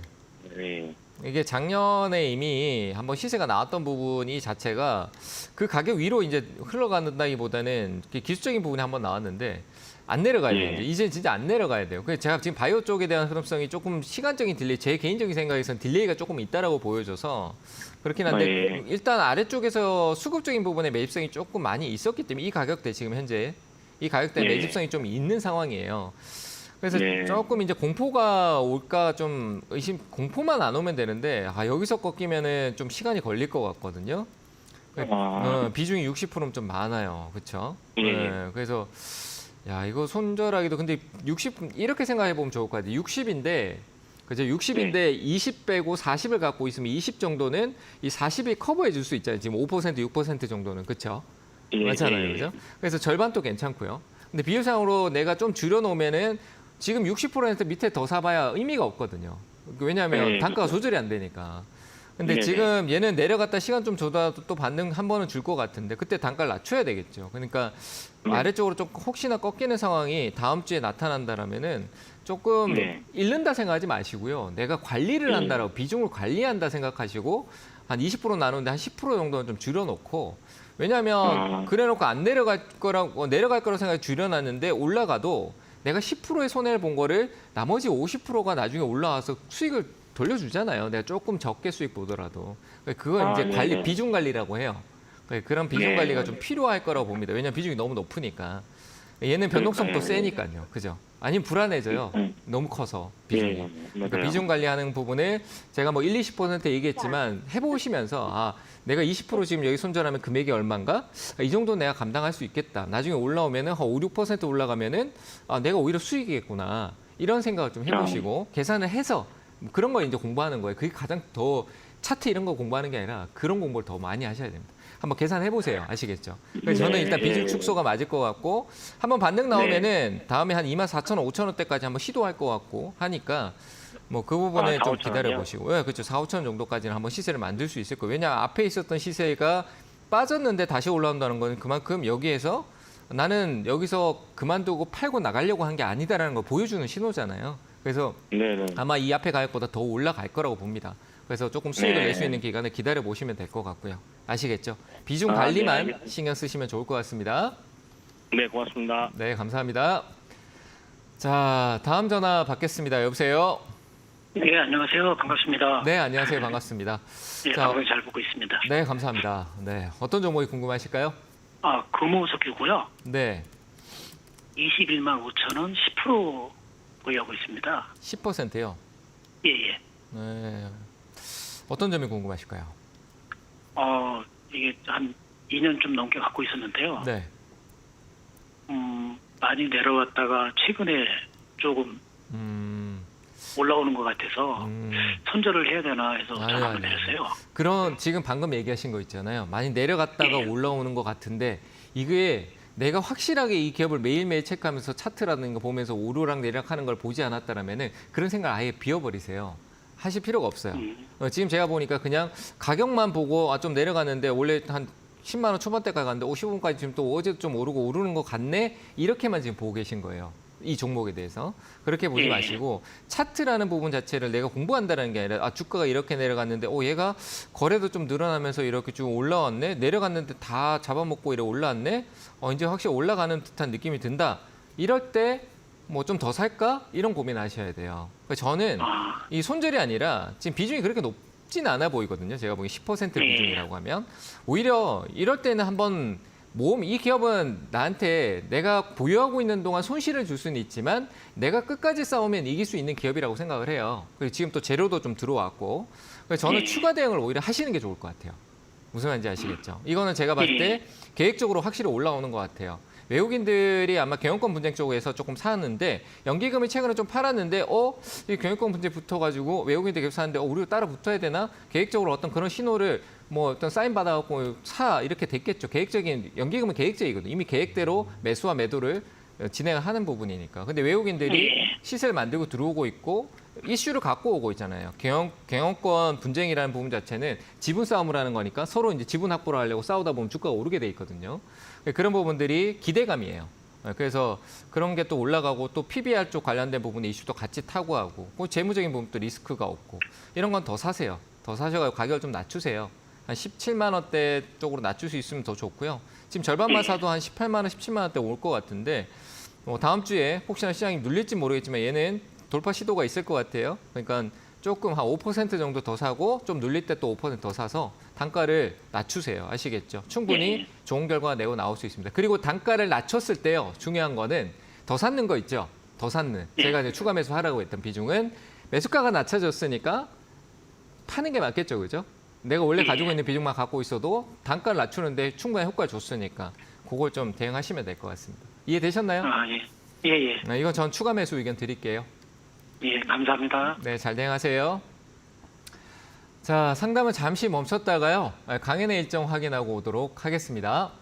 예. 이게 작년에 이미 한번 시세가 나왔던 부분이 자체가 그 가격 위로 이제 흘러간다기보다는 기술적인 부분이 한번 나왔는데 안 내려가야 예. 돼요. 이제 진짜 안 내려가야 돼요. 그래서 제가 지금 바이오 쪽에 대한 흐름성이 조금 시간적인 딜레이, 제 개인적인 생각에서는 딜레이가 조금 있다라고 보여져서 그렇긴 한데 예. 일단 아래쪽에서 수급적인 부분에 매집성이 조금 많이 있었기 때문에 이 가격대 지금 현재 이 가격대 예. 매집성이 좀 있는 상황이에요. 그래서 네. 조금 이제 공포가 올까 좀 공포만 안 오면 되는데 여기서 꺾이면은 좀 시간이 걸릴 것 같거든요. 비중이 60%면 좀 많아요, 그렇죠? 예. 그래서 야 이거 손절하기도 근데 60 이렇게 생각해 보면 좋을 것 같아요. 60인데 그죠? 60인데 20 빼고 40을 갖고 있으면 20 정도는 이 40이 커버해 줄 수 있잖아요. 지금 5% 6% 정도는 그렇죠? 예. 맞잖아요, 그죠? 그래서 절반도 괜찮고요. 근데 비율상으로 내가 좀 줄여놓으면은 지금 60% 밑에 더 사봐야 의미가 없거든요. 왜냐하면 네, 단가가 그렇죠. 조절이 안 되니까. 근데 네네. 지금 얘는 내려갔다 시간 좀 줘도 또 반등 한 번은 줄 것 같은데 그때 단가를 낮춰야 되겠죠. 그러니까 아래쪽으로 좀 혹시나 꺾이는 상황이 다음 주에 나타난다라면은 조금 네. 잃는다 생각하지 마시고요. 내가 관리를 한다라고 비중을 관리한다 생각하시고 한 20% 나누는데 한 10% 정도는 좀 줄여놓고 왜냐하면 그래놓고 안 내려갈 거라고 생각해 줄여놨는데 올라가도 내가 10%의 손해를 본 거를 나머지 50%가 나중에 올라와서 수익을 돌려주잖아요. 내가 조금 적게 수익 보더라도. 그건 이제 관리, 네네. 비중 관리라고 해요. 그런 비중 네. 관리가 좀 필요할 거라고 봅니다. 왜냐하면 비중이 너무 높으니까. 얘는 변동성도 세니까요. 그죠? 아니면 불안해져요. 너무 커서 비중이. 예. 그러니까 맞아요. 비중 관리하는 부분을 제가 뭐 1, 20% 얘기했지만 해보시면서 내가 20% 지금 여기 손절하면 금액이 얼마인가? 이 정도 내가 감당할 수 있겠다. 나중에 올라오면은 5, 6% 올라가면은 내가 오히려 수익이겠구나. 이런 생각을 좀 해보시고 계산을 해서 그런 거 이제 공부하는 거예요. 그게 가장 더 차트 이런 거 공부하는 게 아니라 그런 공부를 더 많이 하셔야 됩니다. 한번 계산해 보세요. 아시겠죠? 그래서 저는 일단 비중 축소가 맞을 것 같고 한번 반등 나오면은 다음에 한 24,000원, 5,000원대까지 한번 시도할 것 같고 하니까 뭐 그 부분에 4, 좀 5,000원 이요? 기다려 보시고 그렇죠. 4, 5,000원 정도까지는 한번 시세를 만들 수 있을 거예요. 왜냐 앞에 있었던 시세가 빠졌는데 다시 올라온다는 건 그만큼 여기에서 나는 여기서 그만두고 팔고 나가려고 한 게 아니다라는 걸 보여주는 신호잖아요. 그래서 네네. 아마 이 앞에 가격보다 더 올라갈 거라고 봅니다. 그래서 조금 수익을 네. 낼 수 있는 기간을 기다려 보시면 될 것 같고요. 아시겠죠? 비중 네, 관리만 알겠습니다. 신경 쓰시면 좋을 것 같습니다. 네, 고맙습니다. 네, 감사합니다. 자, 다음 전화 받겠습니다. 여보세요? 네, 안녕하세요. 반갑습니다. 네, 안녕하세요. 반갑습니다. 네, 자, 방송 잘 보고 있습니다. 네, 감사합니다. 네, 어떤 종목이 궁금하실까요? 금호석유고요. 네, 21만 5천 원 10% 보유하고 있습니다. 10%요. 예, 예. 네, 어떤 점이 궁금하실까요? 이게 한 2년 좀 넘게 갖고 있었는데요. 네, 많이 내려왔다가 최근에 조금 올라오는 것 같아서 손절을 해야 되나 해서 아니요, 전화를 아니요. 드렸어요. 그런 지금 방금 얘기하신 거 있잖아요. 많이 내려갔다가 네. 올라오는 것 같은데 이게 내가 확실하게 이 기업을 매일매일 체크하면서 차트라는 거 보면서 오르락 내리락 하는 걸 보지 않았다라면은 그런 생각 아예 비워버리세요. 하실 필요가 없어요. 지금 제가 보니까 그냥 가격만 보고 좀 내려갔는데 원래 한 10만 원 초반대까지 갔는데 50원까지 지금 또 어제 좀 오르고 오르는 것 같네. 이렇게만 지금 보고 계신 거예요. 이 종목에 대해서. 그렇게 보지 예. 마시고 차트라는 부분 자체를 내가 공부한다는 게 아니라 주가가 이렇게 내려갔는데 얘가 거래도 좀 늘어나면서 이렇게 좀 올라왔네. 내려갔는데 다 잡아먹고 이렇게 올라왔네. 이제 확실히 올라가는 듯한 느낌이 든다. 이럴 때 뭐 좀 더 살까? 이런 고민하셔야 돼요. 그러니까 저는 이 손절이 아니라 지금 비중이 그렇게 높진 않아 보이거든요. 제가 보기 10% 비중이라고 하면 오히려 이럴 때는 한번 이 기업은 나한테 내가 보유하고 있는 동안 손실을 줄 수는 있지만 내가 끝까지 싸우면 이길 수 있는 기업이라고 생각을 해요. 그리고 지금 또 재료도 좀 들어왔고 그래서 저는 추가 대응을 오히려 하시는 게 좋을 것 같아요. 무슨 말인지 아시겠죠? 이거는 제가 봤을 때 계획적으로 확실히 올라오는 것 같아요. 외국인들이 아마 경영권 분쟁 쪽에서 조금 사는데 연기금이 최근에 좀 팔았는데 이 경영권 분쟁 붙어가지고 외국인들 계속 사는데 우리가 따라 붙어야 되나? 계획적으로 어떤 그런 신호를 뭐 어떤 사인 받아갖고 이렇게 됐겠죠. 계획적인 연기금은 계획적이거든요. 이미 계획대로 매수와 매도를 진행하는 부분이니까. 근데 외국인들이 시세를 만들고 들어오고 있고 이슈를 갖고 오고 있잖아요. 경영권 분쟁이라는 부분 자체는 지분 싸움을 하는 거니까 서로 이제 지분 확보를 하려고 싸우다 보면 주가가 오르게 돼 있거든요. 그런 부분들이 기대감이에요. 그래서 그런 게 또 올라가고 또 PBR 쪽 관련된 부분의 이슈도 같이 타고 하고 재무적인 부분도 리스크가 없고 이런 건 더 사세요. 더 사셔가지고 가격을 좀 낮추세요. 한 17만 원대 쪽으로 낮출 수 있으면 더 좋고요. 지금 절반만 사도 한 18만 원, 17만 원대 올 것 같은데 다음 주에 혹시나 시장이 눌릴지 모르겠지만 얘는 돌파 시도가 있을 것 같아요. 그러니까 조금 한 5% 정도 더 사고 좀 눌릴 때 또 5% 더 사서 단가를 낮추세요. 아시겠죠? 충분히 좋은 결과가 내고 나올 수 있습니다. 그리고 단가를 낮췄을 때요. 중요한 거는 더 샀는 거 있죠? 더 샀는. 제가 이제 추가 매수하라고 했던 비중은 매수가가 낮춰졌으니까 파는 게 맞겠죠. 그죠? 내가 원래 가지고 있는 비중만 갖고 있어도 단가를 낮추는데 충분히 효과를 줬으니까 그걸 좀 대응하시면 될 것 같습니다. 이해되셨나요? 예. 예. 네, 이건 전 추가 매수 의견 드릴게요. 예, 감사합니다. 네, 잘 대응하세요. 자, 상담을 잠시 멈췄다가요. 강연의 일정 확인하고 오도록 하겠습니다.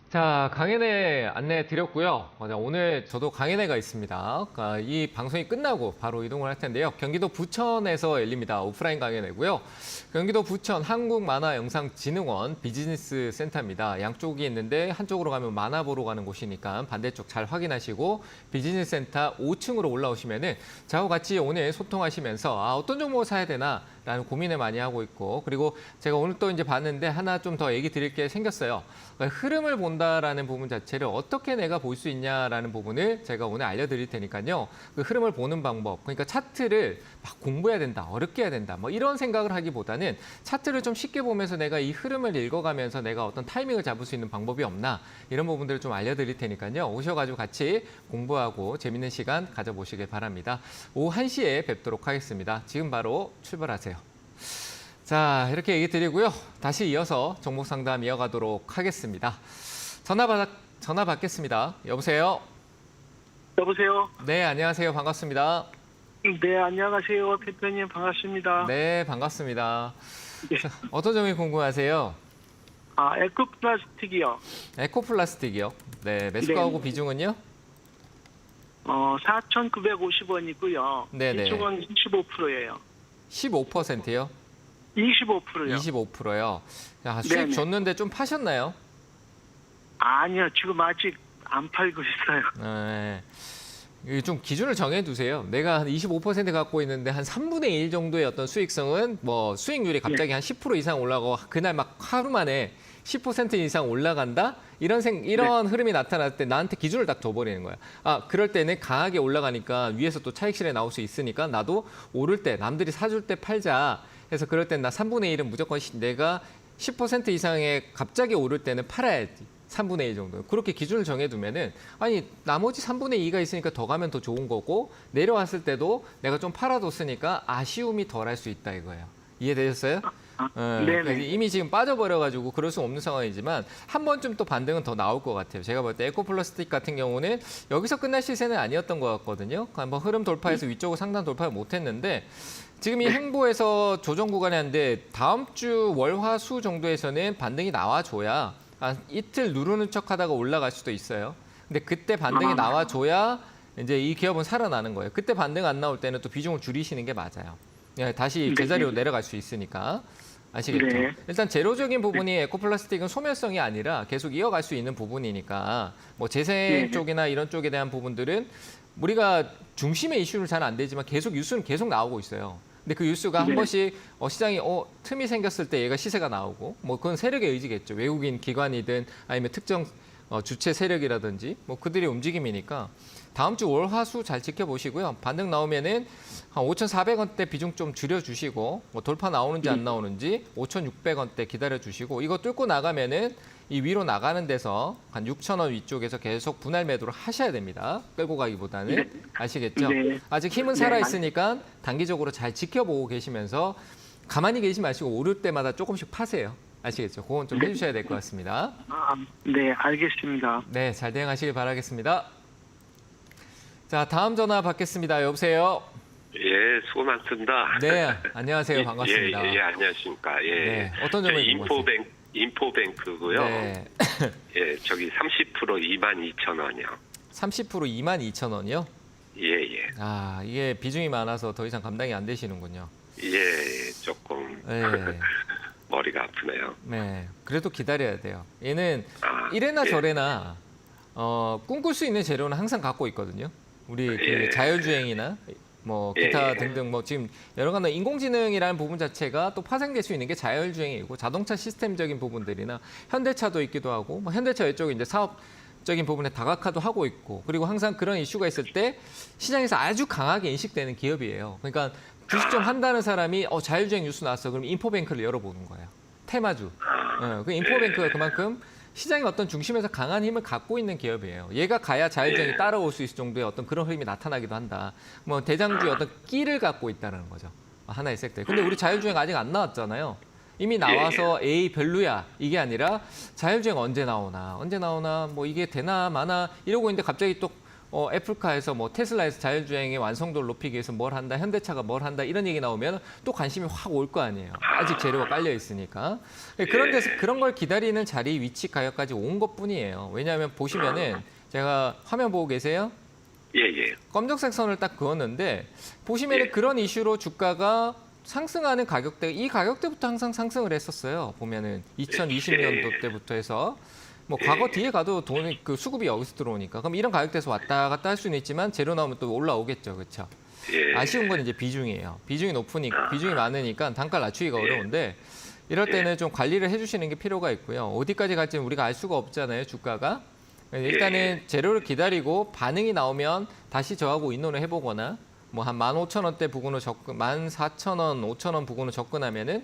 자, 강연회 안내 드렸고요. 오늘 저도 강연회가 있습니다. 그러니까 이 방송이 끝나고 바로 이동을 할 텐데요. 경기도 부천에서 열립니다. 오프라인 강연회고요. 경기도 부천 한국만화영상진흥원 비즈니스 센터입니다. 양쪽이 있는데 한쪽으로 가면 만화 보러 가는 곳이니까 반대쪽 잘 확인하시고 비즈니스 센터 5층으로 올라오시면은 저하고 같이 오늘 소통하시면서 어떤 종목을 사야 되나 라는 고민을 많이 하고 있고 그리고 제가 오늘 또 이제 봤는데 하나 좀 더 얘기 드릴 게 생겼어요. 그러니까 흐름을 본다라는 부분 자체를 어떻게 내가 볼 수 있냐라는 부분을 제가 오늘 알려드릴 테니까요. 그 흐름을 보는 방법, 그러니까 차트를 막 공부해야 된다, 어렵게 해야 된다, 뭐 이런 생각을 하기보다는 차트를 좀 쉽게 보면서 내가 이 흐름을 읽어가면서 내가 어떤 타이밍을 잡을 수 있는 방법이 없나 이런 부분들을 좀 알려드릴 테니까요. 오셔가지고 같이 공부하고 재밌는 시간 가져보시길 바랍니다. 오후 1시에 뵙도록 하겠습니다. 지금 바로 출발하세요. 자, 이렇게 얘기 드리고요. 다시 이어서 종목 상담 이어가도록 하겠습니다. 전화 받겠습니다. 여보세요? 여보세요? 네, 안녕하세요. 반갑습니다. 네, 안녕하세요. 대표님 반갑습니다. 네, 반갑습니다. 네. 자, 어떤 점이 궁금하세요? 에코플라스틱이요. 에코플라스틱이요. 네, 매수가하고 네. 비중은요? 4,950원이고요. 네네. 이쪽은 15%예요. 15%요? 25%요. 25%요. 야, 수익 네네. 줬는데 좀 파셨나요? 아니요, 지금 아직 안 팔고 있어요. 네. 이게 좀 기준을 정해두세요. 내가 한 25% 갖고 있는데 한 3분의 1 정도의 어떤 수익성은 뭐 수익률이 갑자기 한 10% 이상 올라가고 그날 막 하루 만에 10% 이상 올라간다? 이런 흐름이 나타날 때 나한테 기준을 딱 줘버리는 거야. 그럴 때는 강하게 올라가니까 위에서 또 차익 실에 나올 수 있으니까 나도 오를 때 남들이 사줄 때 팔자. 해서 그럴 땐 나 3분의 1은 무조건 내가 10% 이상의 갑자기 오를 때는 팔아야지. 3분의 1 정도. 그렇게 기준을 정해두면은 아니 나머지 3분의 2가 있으니까 더 가면 더 좋은 거고 내려왔을 때도 내가 좀 팔아뒀으니까 아쉬움이 덜할 수 있다 이거예요. 이해되셨어요? 그러니까 이미 지금 빠져버려가지고 그럴 수 없는 상황이지만 한 번쯤 또 반등은 더 나올 것 같아요. 제가 볼 때 에코플라스틱 같은 경우는 여기서 끝날 시세는 아니었던 것 같거든요. 한번 흐름 돌파해서 위쪽으로 상단 돌파를 못했는데 지금 이 행보에서 조정 구간이 한데 다음 주 월화수 정도에서는 반등이 나와줘야 이틀 누르는 척하다가 올라갈 수도 있어요. 근데 그때 반등이 나와줘야 이제 이 기업은 살아나는 거예요. 그때 반등 안 나올 때는 또 비중을 줄이시는 게 맞아요. 예, 다시 제자리로 내려갈 수 있으니까. 아시겠죠? 네. 일단 제로적인 부분이 에코플라스틱은 소멸성이 아니라 계속 이어갈 수 있는 부분이니까 뭐 재생 쪽이나 이런 쪽에 대한 부분들은 우리가 중심의 이슈는 잘 안 되지만 계속 뉴스는 계속 나오고 있어요. 근데 그 뉴스가 한 번씩 시장이 틈이 생겼을 때 얘가 시세가 나오고 뭐 그건 세력의 의지겠죠. 외국인 기관이든 아니면 특정 주체 세력이라든지 뭐 그들의 움직임이니까 다음 주 월화수 잘 지켜보시고요. 반등 나오면은 한 5,400원대 비중 좀 줄여주시고 뭐 돌파 나오는지 안 나오는지 5,600원대 기다려주시고 이거 뚫고 나가면은 이 위로 나가는 데서 한 6,000원 위쪽에서 계속 분할 매도를 하셔야 됩니다. 끌고 가기보다는. 아시겠죠? 네. 아직 힘은 살아있으니까 단기적으로 잘 지켜보고 계시면서 가만히 계시지 마시고 오를 때마다 조금씩 파세요. 아시겠죠? 그건 좀 해주셔야 될 것 같습니다. 네, 알겠습니다. 네, 잘 대응하시길 바라겠습니다. 자, 다음 전화 받겠습니다. 여보세요? 예, 수고 많습니다. 네, 안녕하세요. 반갑습니다. 예, 안녕하십니까. 예. 네, 어떤 점을 인포뱅크고요. 네. 예, 저기 30% 22,000원이요. 30% 22,000원이요? 예. 이게 비중이 많아서 더 이상 감당이 안 되시는군요. 예, 조금 네. 머리가 아프네요. 네, 그래도 기다려야 돼요. 얘는 이래나 저래나 꿈꿀 수 있는 재료는 항상 갖고 있거든요. 우리 그 자율주행이나 뭐 기타 등등 뭐 지금 여러 가지 인공지능이라는 부분 자체가 또 파생될 수 있는 게 자율주행이고 자동차 시스템적인 부분들이나 현대차도 있기도 하고 뭐 현대차 이쪽에 이제 사업적인 부분에 다각화도 하고 있고 그리고 항상 그런 이슈가 있을 때 시장에서 아주 강하게 인식되는 기업이에요. 그러니까 주식 좀 한다는 사람이 자율주행 뉴스 나왔어. 그럼 인포뱅크를 열어보는 거예요. 테마주. 그 인포뱅크가 그만큼 시장의 어떤 중심에서 강한 힘을 갖고 있는 기업이에요. 얘가 가야 자율주행이 따라올 수 있을 정도의 어떤 그런 흐름이 나타나기도 한다. 뭐 대장주의 어떤 끼를 갖고 있다는 거죠. 하나의 섹터. 근데 우리 자율주행 아직 안 나왔잖아요. 이미 나와서 에이 별로야 이게 아니라 자율주행 언제 나오나 뭐 이게 되나 마나 이러고 있는데 갑자기 또 애플카에서 뭐 테슬라에서 자율주행의 완성도를 높이기 위해서 뭘 한다, 현대차가 뭘 한다 이런 얘기 나오면 또 관심이 확 올 거 아니에요. 아직 재료가 깔려 있으니까. 그런 데서 그런 걸 기다리는 자리, 위치, 가격까지 온 것뿐이에요. 왜냐하면 보시면은 제가 화면 보고 계세요? 예. 검정색 선을 딱 그었는데 보시면은 그런 이슈로 주가가 상승하는 가격대, 이 가격대부터 항상 상승을 했었어요. 보면은 2020년도 때부터 해서. 뭐 과거 뒤에 가도 돈이 그 수급이 여기서 들어오니까 그럼 이런 가격대에서 왔다 갔다 할 수는 있지만 재료 나오면 또 올라오겠죠, 그렇죠? 예. 아쉬운 건 이제 비중이에요. 비중이 높으니까 비중이 많으니까 단가를 낮추기가 예. 어려운데 이럴 예. 때는 좀 관리를 해주시는 게 필요가 있고요. 어디까지 갈지는 우리가 알 수가 없잖아요, 주가가. 일단은 재료를 기다리고 반응이 나오면 다시 저하고 의논을 해보거나 뭐 한 15,000원대 부근으로 14,000원, 5,000원 부근으로 접근하면은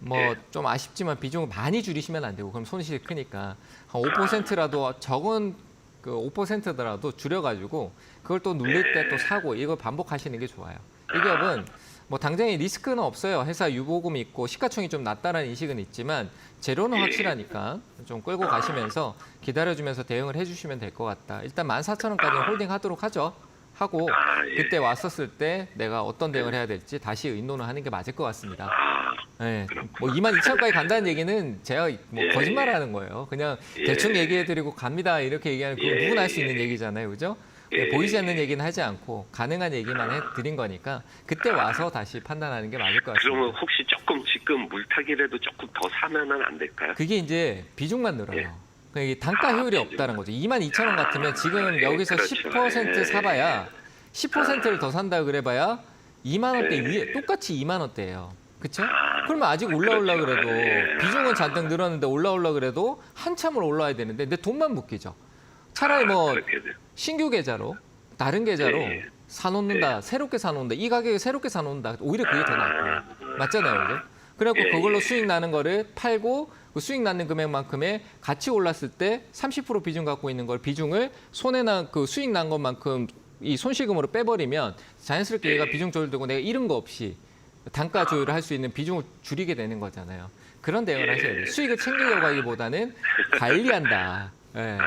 뭐 예. 좀 아쉽지만 비중을 많이 줄이시면 안 되고 그럼 손실이 크니까 한 5%라도 적은 그 5%더라도 줄여가지고 그걸 또 눌릴 때 또 사고 이걸 반복하시는 게 좋아요. 이 기업은 뭐 당장에 리스크는 없어요. 회사 유보금이 있고 시가총이 좀 낮다라는 인식은 있지만 재료는 확실하니까 좀 끌고 가시면서 기다려주면서 대응을 해주시면 될 것 같다. 일단 14,000원까지는 홀딩하도록 하죠. 하고 예. 그때 왔었을 때 내가 어떤 대응을 해야 될지 다시 의논을 하는 게 맞을 것 같습니다. 네. 뭐 22,000원까지 간다는 얘기는 제가 뭐 예, 거짓말하는 거예요. 그냥 예. 대충 얘기해드리고 갑니다 이렇게 얘기하는 거 예, 누구나 할 수 예. 있는 얘기잖아요, 그죠? 예, 보이지 않는 예. 얘기는 하지 않고 가능한 얘기만 해드린 거니까 그때 와서 다시 판단하는 게 맞을 것 같습니다. 그러면 혹시 조금 지금 물타기라도 조금 더 사면은 안 될까요? 그게 이제 비중만 늘어요. 예. 그러니까 이게 단가 효율이 없다는 거죠. 22,000원 같으면 지금 예, 여기서 그렇죠. 10% 예. 사봐야 10%를 더 산다 그래봐야 2만 원대 예. 위에 똑같이 2만 원대예요. 그렇죠? 그러면 아직 올라올라 그렇죠. 그래도 예. 비중은 잔뜩 늘었는데 올라올라 그래도 한참을 올라와야 되는데 내 돈만 묶이죠. 차라리 뭐 그렇게 돼요. 신규 계좌로 다른 계좌로 예. 사놓는다, 새롭게 사놓는다, 이 가격에 새롭게 사놓는다. 오히려 그게 더 나아요. 맞잖아요, 그죠? 그래갖고 예, 그걸로 예. 수익 나는 거를 팔고 그 수익 나는 금액만큼의 같이 올랐을 때 30% 비중 갖고 있는 걸 비중을 손해 난그 수익 난 것만큼 이 손실금으로 빼버리면 자연스럽게 얘가 비중 조절되고 내가 잃은 거 없이 단가 조율을 할 수 있는 비중을 줄이게 되는 거잖아요. 그런 대응을 하셔야 돼요. 수익을 챙기려고 하기보다는 관리한다. 예.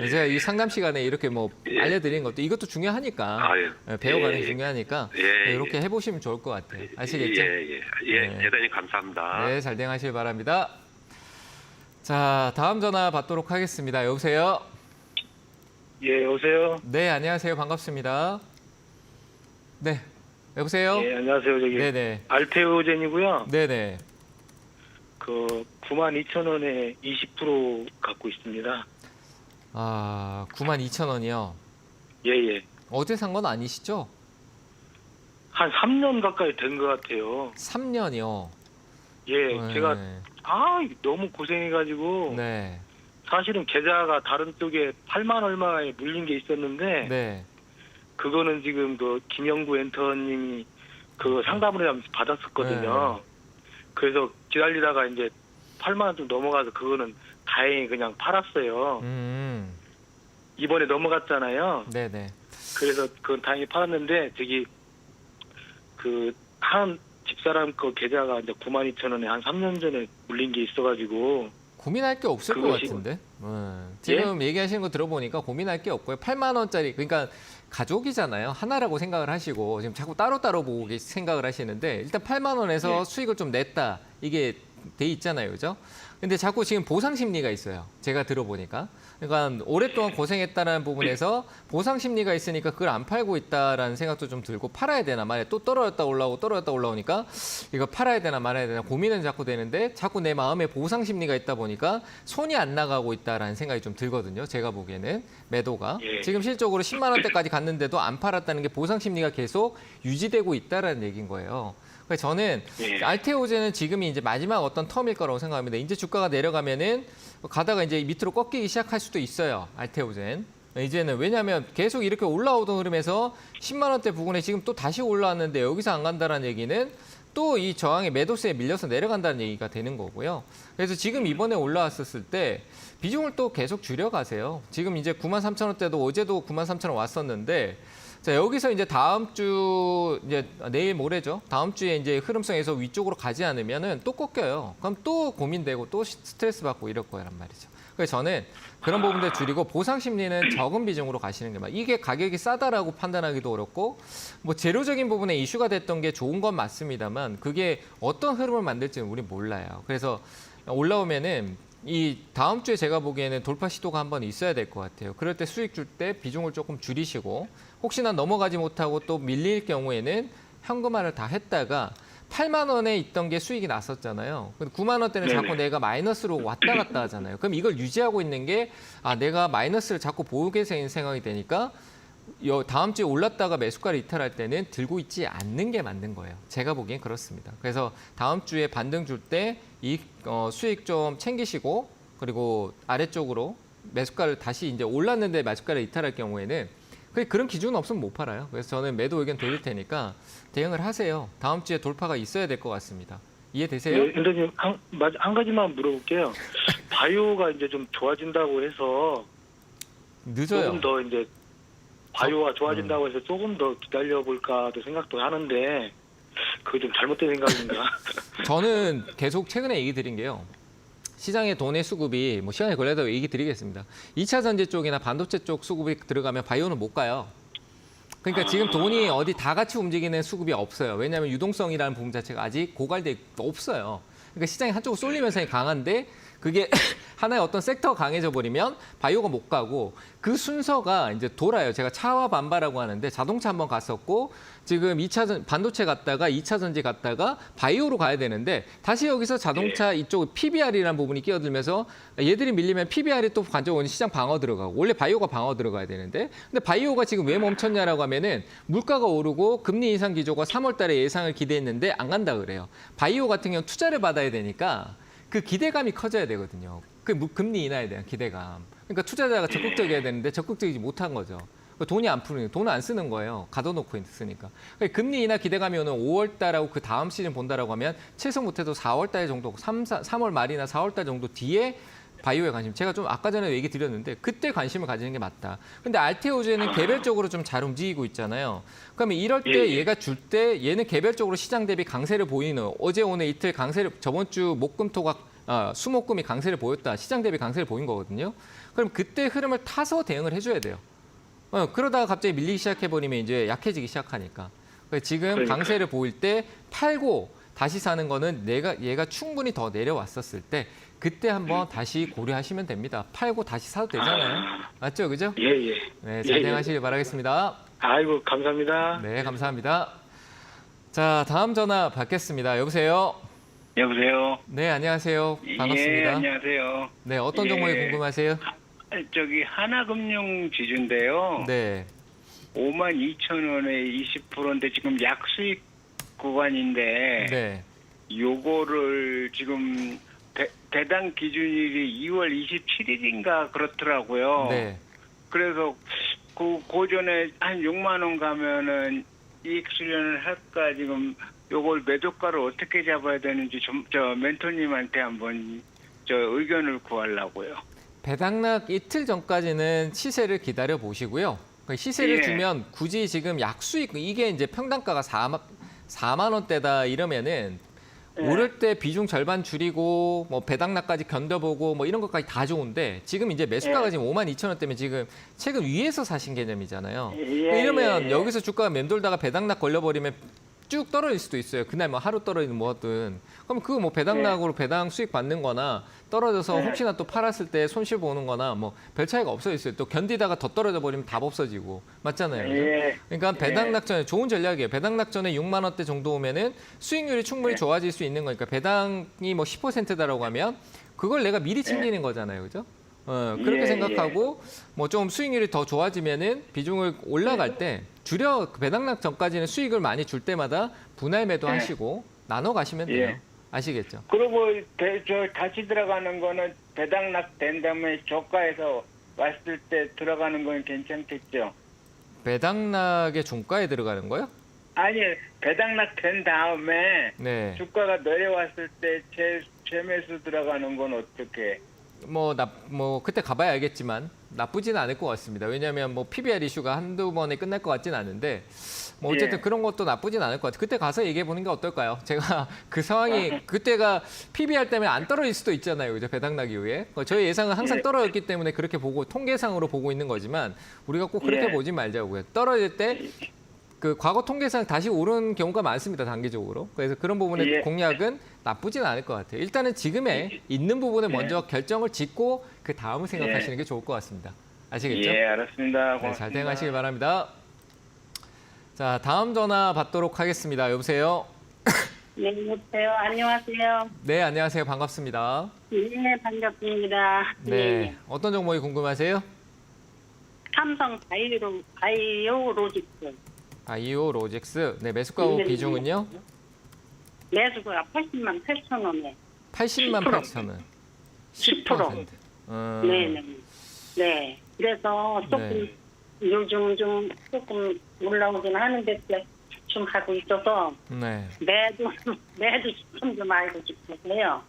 예. 제가 이 상담 시간에 이렇게 뭐 알려드리는 것도 이것도 중요하니까 아유. 예, 배워가는 게 예. 중요하니까 예, 이렇게 해보시면 좋을 것 같아요. 아시겠죠? 예. 네. 대단히 감사합니다. 네, 잘 대응하시길 바랍니다. 자, 다음 전화 받도록 하겠습니다. 여보세요? 예, 여보세요. 네, 안녕하세요. 반갑습니다. 네, 여보세요? 예, 안녕하세요. 저기 네네. 알테오젠이고요. 네네. 그 92,000원에 20% 갖고 있습니다. 아, 92,000원이요. 예, 예. 어제 산 건 아니시죠? 한 3년 가까이 된 것 같아요. 3년이요. 예, 제가 너무 고생해가지고 네. 사실은 계좌가 다른 쪽에 8만 얼마에 물린 게 있었는데 네. 그거는 지금 그 김영구 엔터님이 그 상담을 하면서 받았었거든요. 그래서 기다리다가 이제 8만 원 좀 넘어가서 그거는 다행히 그냥 팔았어요. 이번에 넘어갔잖아요. 네네. 그래서 그건 다행히 팔았는데 저기 그 한 집사람 그 계좌가 이제 92,000원에 한 3년 전에 물린 게 있어가지고 고민할 게 없을 것 그것이- 같은데. 지금 얘기하시는 거 들어보니까 고민할 게 없고요. 8만 원짜리 그러니까 가족이잖아요. 하나라고 생각을 하시고 지금 자꾸 따로따로 보고 생각을 하시는데 일단 8만 원에서 수익을 좀 냈다. 이게 돼 있잖아요. 그죠? 근데 자꾸 지금 보상 심리가 있어요. 제가 들어보니까. 그러니까 오랫동안 고생했다는 부분에서 보상 심리가 있으니까 그걸 안 팔고 있다라는 생각도 좀 들고 팔아야 되나 말이야. 또 떨어졌다 올라오니까 이거 팔아야 되나 말아야 되나 고민은 자꾸 되는데 자꾸 내 마음에 보상 심리가 있다 보니까 손이 안 나가고 있다라는 생각이 좀 들거든요. 제가 보기에는 매도가. 예. 지금 실적으로 10만 원대까지 갔는데도 안 팔았다는 게 보상 심리가 계속 유지되고 있다라는 얘기인 거예요. 그래서 저는 예. 알테오젠은 지금이 이제 마지막 어떤 텀일 거라고 생각합니다. 이제 주가가 내려가면은 가다가 이제 밑으로 꺾이기 시작할 수도 있어요. 알테오젠. 이제는 왜냐하면 계속 이렇게 올라오던 흐름에서 10만 원대 부근에 지금 또 다시 올라왔는데 여기서 안 간다라는 얘기는 또 이 저항의 매도세에 밀려서 내려간다는 얘기가 되는 거고요. 그래서 지금 이번에 올라왔었을 때 비중을 또 계속 줄여가세요. 지금 이제 93,000원대도 어제도 93,000원 왔었는데 자, 여기서 이제 다음 주 이제 내일 모레죠. 다음 주에 이제 흐름성에서 위쪽으로 가지 않으면은 또 꺾여요. 그럼 또 고민되고 또 스트레스 받고 이럴 거란 말이죠. 그래서 저는 그런 부분들 줄이고 보상 심리는 적은 비중으로 가시는 게 맞아요. 이게 가격이 싸다라고 판단하기도 어렵고 뭐 재료적인 부분에 이슈가 됐던 게 좋은 건 맞습니다만 그게 어떤 흐름을 만들지는 우리 몰라요. 그래서 올라오면은 이 다음 주에 제가 보기에는 돌파 시도가 한번 있어야 될 것 같아요. 그럴 때 수익 줄 때 비중을 조금 줄이시고 혹시나 넘어가지 못하고 또 밀릴 경우에는 현금화를 다 했다가 8만 원에 있던 게 수익이 났었잖아요. 9만 원대는 자꾸 내가 마이너스로 왔다 갔다 하잖아요. 그럼 이걸 유지하고 있는 게 내가 마이너스를 자꾸 보게 되는 생각이 되니까 다음 주에 올랐다가 매수가를 이탈할 때는 들고 있지 않는 게 맞는 거예요. 제가 보기엔 그렇습니다. 그래서 다음 주에 반등 줄 때 수익 좀 챙기시고 그리고 아래쪽으로 매수가를 다시 이제 올랐는데 매수가를 이탈할 경우에는 그런 기준은 없으면 못 팔아요. 그래서 저는 매도 의견 드릴 테니까 대응을 하세요. 다음 주에 돌파가 있어야 될 것 같습니다. 이해되세요? 네, 엔터님 한 가지만 물어볼게요. 바이오가 이제 좀 좋아진다고 해서 늦어요. 조금 더 이제 바이오가 좋아진다고 해서 조금 더 기다려볼까도 생각도 하는데 그게 좀 잘못된 생각인가? 저는 계속 최근에 얘기 드린 게요. 시장의 돈의 수급이 뭐 시간이 걸려도 얘기 드리겠습니다. 2차 전지 쪽이나 반도체 쪽 수급이 들어가면 바이오는 못 가요. 그러니까 지금 돈이 어디 다 같이 움직이는 수급이 없어요. 왜냐하면 유동성이라는 부분 자체가 아직 고갈돼 없어요. 그러니까 시장이 한쪽으로 쏠림 현상이 강한데 그게 하나의 어떤 섹터가 강해져 버리면 바이오가 못 가고 그 순서가 이제 돌아요. 제가 차와 반바라고 하는데 자동차 한번 갔었고 지금 반도체 갔다가 2차 전지 갔다가 바이오로 가야 되는데 다시 여기서 자동차 이쪽 PBR이라는 부분이 끼어들면서 얘들이 밀리면 PBR이 또 관적으로 시장 방어 들어가고 원래 바이오가 방어 들어가야 되는데 근데 바이오가 지금 왜 멈췄냐라고 하면은 물가가 오르고 금리 인상 기조가 3월 달에 예상을 기대했는데 안 간다 그래요. 바이오 같은 경우는 투자를 받아야 되니까 그 기대감이 커져야 되거든요. 그 금리 인하에 대한 기대감. 그러니까 투자자가 적극적이어야 되는데 적극적이지 못한 거죠. 돈이 안 푸는, 돈을 안 쓰는 거예요. 가둬놓고 있으니까. 그러니까 금리 인하 기대감이 오는 5월 달하고 그 다음 시즌 본다라고 하면 최소 못해도 4월 달 정도, 3월 말이나 4월 달 정도 뒤에 바이오에 관심. 제가 좀 아까 전에 얘기 드렸는데 그때 관심을 가지는 게 맞다. 근데 알테오즈는 개별적으로 좀 잘 움직이고 있잖아요. 그러면 이럴 때 얘가 줄 때 얘는 개별적으로 시장 대비 강세를 보이는 어제 오늘 이틀 강세를 저번 주 목금토가 수목금이 강세를 보였다. 시장 대비 강세를 보인 거거든요. 그럼 그때 흐름을 타서 대응을 해줘야 돼요. 그러다가 갑자기 밀리기 시작해버리면 이제 약해지기 시작하니까. 지금 강세를 보일 때 팔고 다시 사는 거는 얘가 충분히 더 내려왔었을 때 그때 한번 다시 고려하시면 됩니다. 팔고 다시 사도 되잖아요. 맞죠? 그죠? 예. 네, 잘 대응하시길 바라겠습니다. 아이고 감사합니다. 네, 감사합니다. 자, 다음 전화 받겠습니다. 여보세요? 여보세요. 네, 안녕하세요. 반갑습니다. 예, 안녕하세요. 네, 어떤 종목이 궁금하세요? 저기 하나금융 지주인데요. 네. 52,000원에 20%인데 지금 약수익 구간인데 네. 요거를 지금 배당 기준일이 2월 27일인가 그렇더라고요. 네. 그래서 고전에 한 6만 원 가면은 이익 수련을 할까 지금 요걸 매도가를 어떻게 잡아야 되는지 저 멘토님한테 한번 저 의견을 구하려고요. 배당락 이틀 전까지는 시세를 기다려 보시고요. 시세를 예. 주면 굳이 지금 약수익 이게 이제 평당가가 4만 원대다 이러면은 오를 때 비중 절반 줄이고 뭐 배당락까지 견뎌보고 뭐 이런 것까지 다 좋은데 지금 이제 매수가가 지금 52,000원대면 지금 최근 위에서 사신 개념이잖아요. 이러면 여기서 주가가 맴돌다가 배당락 걸려버리면 쭉 떨어질 수도 있어요. 그날 뭐 하루 떨어지는 뭐든. 그럼 그거 뭐 배당락으로 배당 수익 받는 거나 떨어져서 혹시나 또 팔았을 때 손실 보는 거나 뭐 별 차이가 없어졌어요. 또 견디다가 더 떨어져 버리면 답 없어지고. 맞잖아요. 그죠? 그러니까 배당락 전에 좋은 전략이에요. 배당락 전에 6만 원대 정도 오면은 수익률이 충분히 좋아질 수 있는 거니까 배당이 뭐 10%다라고 하면 그걸 내가 미리 챙기는 거잖아요. 그죠? 그렇게 생각하고 뭐 좀 수익률이 더 좋아지면은 비중을 올라갈 때 배당락 전까지는 수익을 많이 줄 때마다 분할 매도하시고 나눠 가시면 돼요. 아시겠죠? 그리고 저 다시 들어가는 거는 배당락 된 다음에 저가에서 왔을 때 들어가는 건 괜찮겠죠? 배당락의 종가에 들어가는 거요? 아니 배당락 된 다음에 네. 주가가 내려왔을 때 재매수 들어가는 건 어떻게? 뭐 그때 가봐야 알겠지만 나쁘지는 않을 것 같습니다. 왜냐하면 뭐 PBR 이슈가 한두 번에 끝날 것 같지는 않은데 뭐 어쨌든 그런 것도 나쁘진 않을 것 같아요. 그때 가서 얘기해 보는 게 어떨까요? 제가 그 상황이 그때가 PBR 때문에 안 떨어질 수도 있잖아요. 그죠? 배당락 이후에. 저희 예상은 항상 떨어졌기 때문에 그렇게 보고 통계상으로 보고 있는 거지만 우리가 꼭 그렇게 보지 말자고요. 떨어질 때 그 과거 통계상 다시 오른 경우가 많습니다. 단기적으로. 그래서 그런 부분의 공략은 나쁘진 않을 것 같아요. 일단은 지금의 있는 부분에 먼저 결정을 짓고 그 다음을 생각하시는 게 좋을 것 같습니다. 아시겠죠? 예, 알았습니다. 고맙습니다. 네, 잘 대응하시길 바랍니다. 자, 다음 전화 받도록 하겠습니다. 여보세요? 네, 여보세요. 안녕하세요. 네, 안녕하세요. 반갑습니다. 네, 반갑습니다. 네, 어떤 종목이 궁금하세요? 삼성 바이오로직스. 바이오로직스. 네, 매수가 비중은요? 매수가 80만 8천 원에. 80만 8천 원. 10%. 네네. 네. 그래서 조금 네. 요즘 좀 조금 올라오긴 하는데 좀 하고 있어서 네. 매도 좀 알고 싶어서요.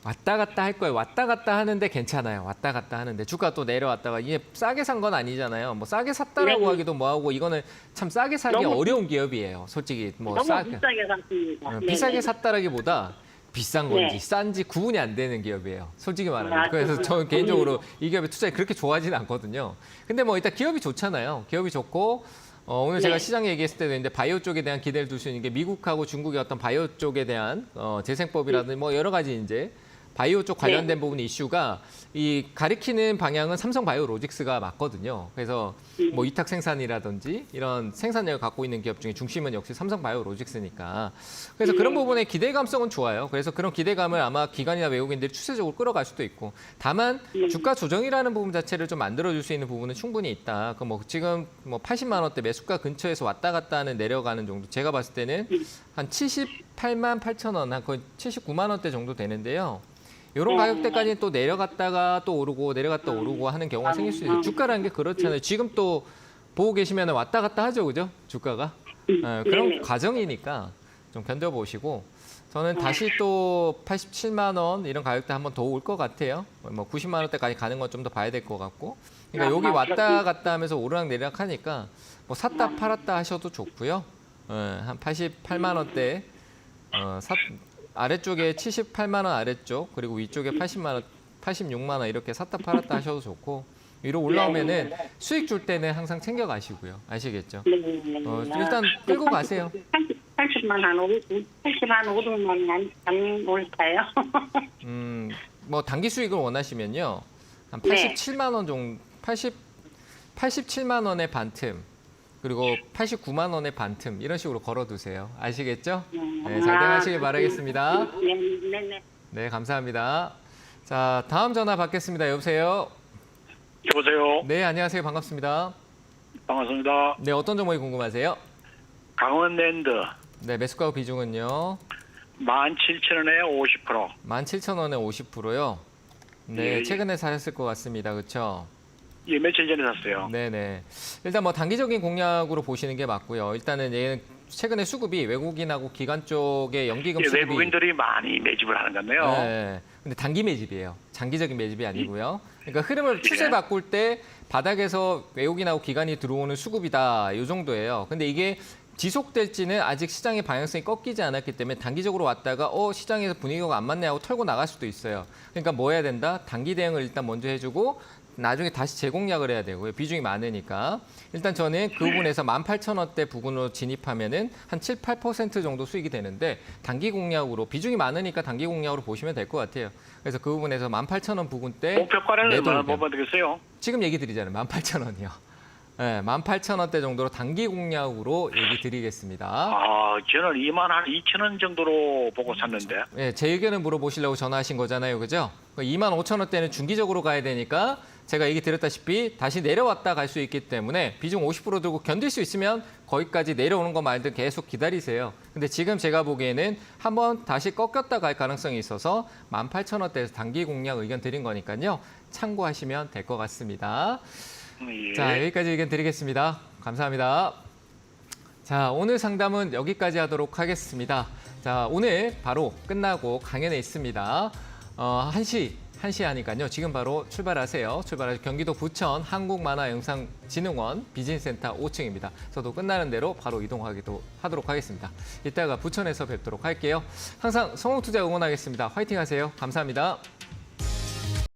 왔다 갔다 할 거예요. 왔다 갔다 하는데 괜찮아요. 왔다 갔다 하는데 주가 또 내려왔다가 이게 싸게 산 건 아니잖아요. 뭐 싸게 샀다라고 네. 하기도 뭐하고 이거는 참 싸게 사기 너무 어려운 기업이에요. 솔직히 뭐 너무 싸게 비싸게 샀습니다. 비싸게 네네. 샀다라기보다 비싼 건지 네. 싼지 구분이 안 되는 기업이에요. 솔직히 말하면. 아, 그래서 그렇구나. 저는 개인적으로 이 기업에 투자에 그렇게 좋아하지는 않거든요. 근데 뭐 일단 기업이 좋잖아요. 기업이 좋고 오늘 제가 네. 시장 얘기했을 때도 있는데 바이오 쪽에 대한 기대를 둘 수 있는 게 미국하고 중국의 어떤 바이오 쪽에 대한 재생법이라든지 뭐 여러 가지 이제 바이오 쪽 관련된 부분 이슈가 이 가리키는 방향은 삼성 바이오로직스가 맞거든요. 그래서 뭐 위탁 생산이라든지 이런 생산력을 갖고 있는 기업 중에 중심은 역시 삼성 바이오로직스니까. 그래서 그런 부분의 기대감성은 좋아요. 그래서 그런 기대감을 아마 기관이나 외국인들이 추세적으로 끌어갈 수도 있고. 다만 주가 조정이라는 부분 자체를 좀 만들어줄 수 있는 부분은 충분히 있다. 그 뭐 지금 뭐 80만 원대 매수가 근처에서 왔다 갔다 하는 내려가는 정도. 제가 봤을 때는 한 78만 8천 원, 한 거의 79만 원대 정도 되는데요. 이런 가격대까지는 또 내려갔다가 또 오르고 내려갔다 오르고 하는 경우가 생길 수 있어요. 주가라는 게 그렇잖아요. 지금 또 보고 계시면 왔다 갔다 하죠, 그죠? 주가가. 그런 과정이니까 좀 견뎌보시고 저는 다시 또 87만 원 이런 가격대 한번 더 올 것 같아요. 뭐 90만 원대까지 가는 건 좀 더 봐야 될 것 같고. 그러니까 여기 왔다 갔다 하면서 오르락 내리락 하니까 뭐 샀다 팔았다 하셔도 좋고요. 한 88만 원대 아래쪽에 78만 원 아래쪽 그리고 위쪽에 80만 원, 86만 원 이렇게 샀다 팔았다 하셔도 좋고 위로 올라오면은 수익 줄 때는 항상 챙겨 가시고요. 아시겠죠? 일단 끌고 가세요. 80만 한 500만 안 올까요? 뭐 단기 수익을 원하시면요. 한 네. 87만 원 정도 87만 원의 반틈 그리고 89만 원의 반틈 이런 식으로 걸어두세요. 아시겠죠? 네, 잘 되시길 바라겠습니다. 네네. 네, 감사합니다. 자, 다음 전화 받겠습니다. 여보세요? 여보세요. 네, 안녕하세요. 반갑습니다. 반갑습니다. 네, 어떤 종목이 궁금하세요? 강원랜드 네, 매수가 비중은요? 17,000원에 50%. 17,000원에 50%요? 네, 예. 최근에 사셨을 것 같습니다. 그렇죠? 예, 며칠 전에 샀어요. 네네. 일단 뭐 단기적인 공략으로 보시는 게 맞고요. 일단은 얘는 최근에 수급이 외국인하고 기관 쪽의 연기금 예, 수급이 외국인들이 많이 매집을 하는 건데요. 네. 근데 단기 매집이에요. 장기적인 매집이 아니고요. 그러니까 흐름을 추세 바꿀 때 바닥에서 외국인하고 기관이 들어오는 수급이다. 이 정도예요. 근데 이게 지속될지는 아직 시장의 방향성이 꺾이지 않았기 때문에 단기적으로 왔다가 시장에서 분위기가 안 맞네 하고 털고 나갈 수도 있어요. 그러니까 뭐 해야 된다? 단기 대응을 일단 먼저 해주고 나중에 다시 재공략을 해야 되고요. 비중이 많으니까. 일단 저는 그 부분에서 18,000원대 부근으로 진입하면은 한 7, 8% 정도 수익이 되는데 단기 공략으로 비중이 많으니까 단기 공략으로 보시면 될 것 같아요. 그래서 그 부분에서 18,000원 부근 때 목표가는 얼마나 매도 보면 되겠어요? 지금 얘기 드리잖아요. 18,000원이요. 네, 18,000원대 정도로 단기 공략으로 얘기 드리겠습니다. 저는 22,000원 정도로 보고 샀는데. 네, 제 의견을 물어보시려고 전화하신 거잖아요. 그죠? 25,000원대는 중기적으로 가야 되니까 제가 얘기 드렸다시피 다시 내려왔다 갈 수 있기 때문에 비중 50% 들고 견딜 수 있으면 거기까지 내려오는 거 말든 계속 기다리세요. 근데 지금 제가 보기에는 한번 다시 꺾였다 갈 가능성이 있어서 18,000원대에서 단기 공략 의견 드린 거니까요. 참고하시면 될 것 같습니다. 예. 자, 여기까지 의견 드리겠습니다. 감사합니다. 자, 오늘 상담은 여기까지 하도록 하겠습니다. 자, 오늘 바로 끝나고 강연에 있습니다. 1시 하니까요. 지금 바로 출발하세요. 출발하셔서 경기도 부천 한국만화영상진흥원 비즈니스센터 5층입니다. 저도 끝나는 대로 바로 하도록 하겠습니다. 이따가 부천에서 뵙도록 할게요. 항상 성공투자 응원하겠습니다. 화이팅 하세요. 감사합니다.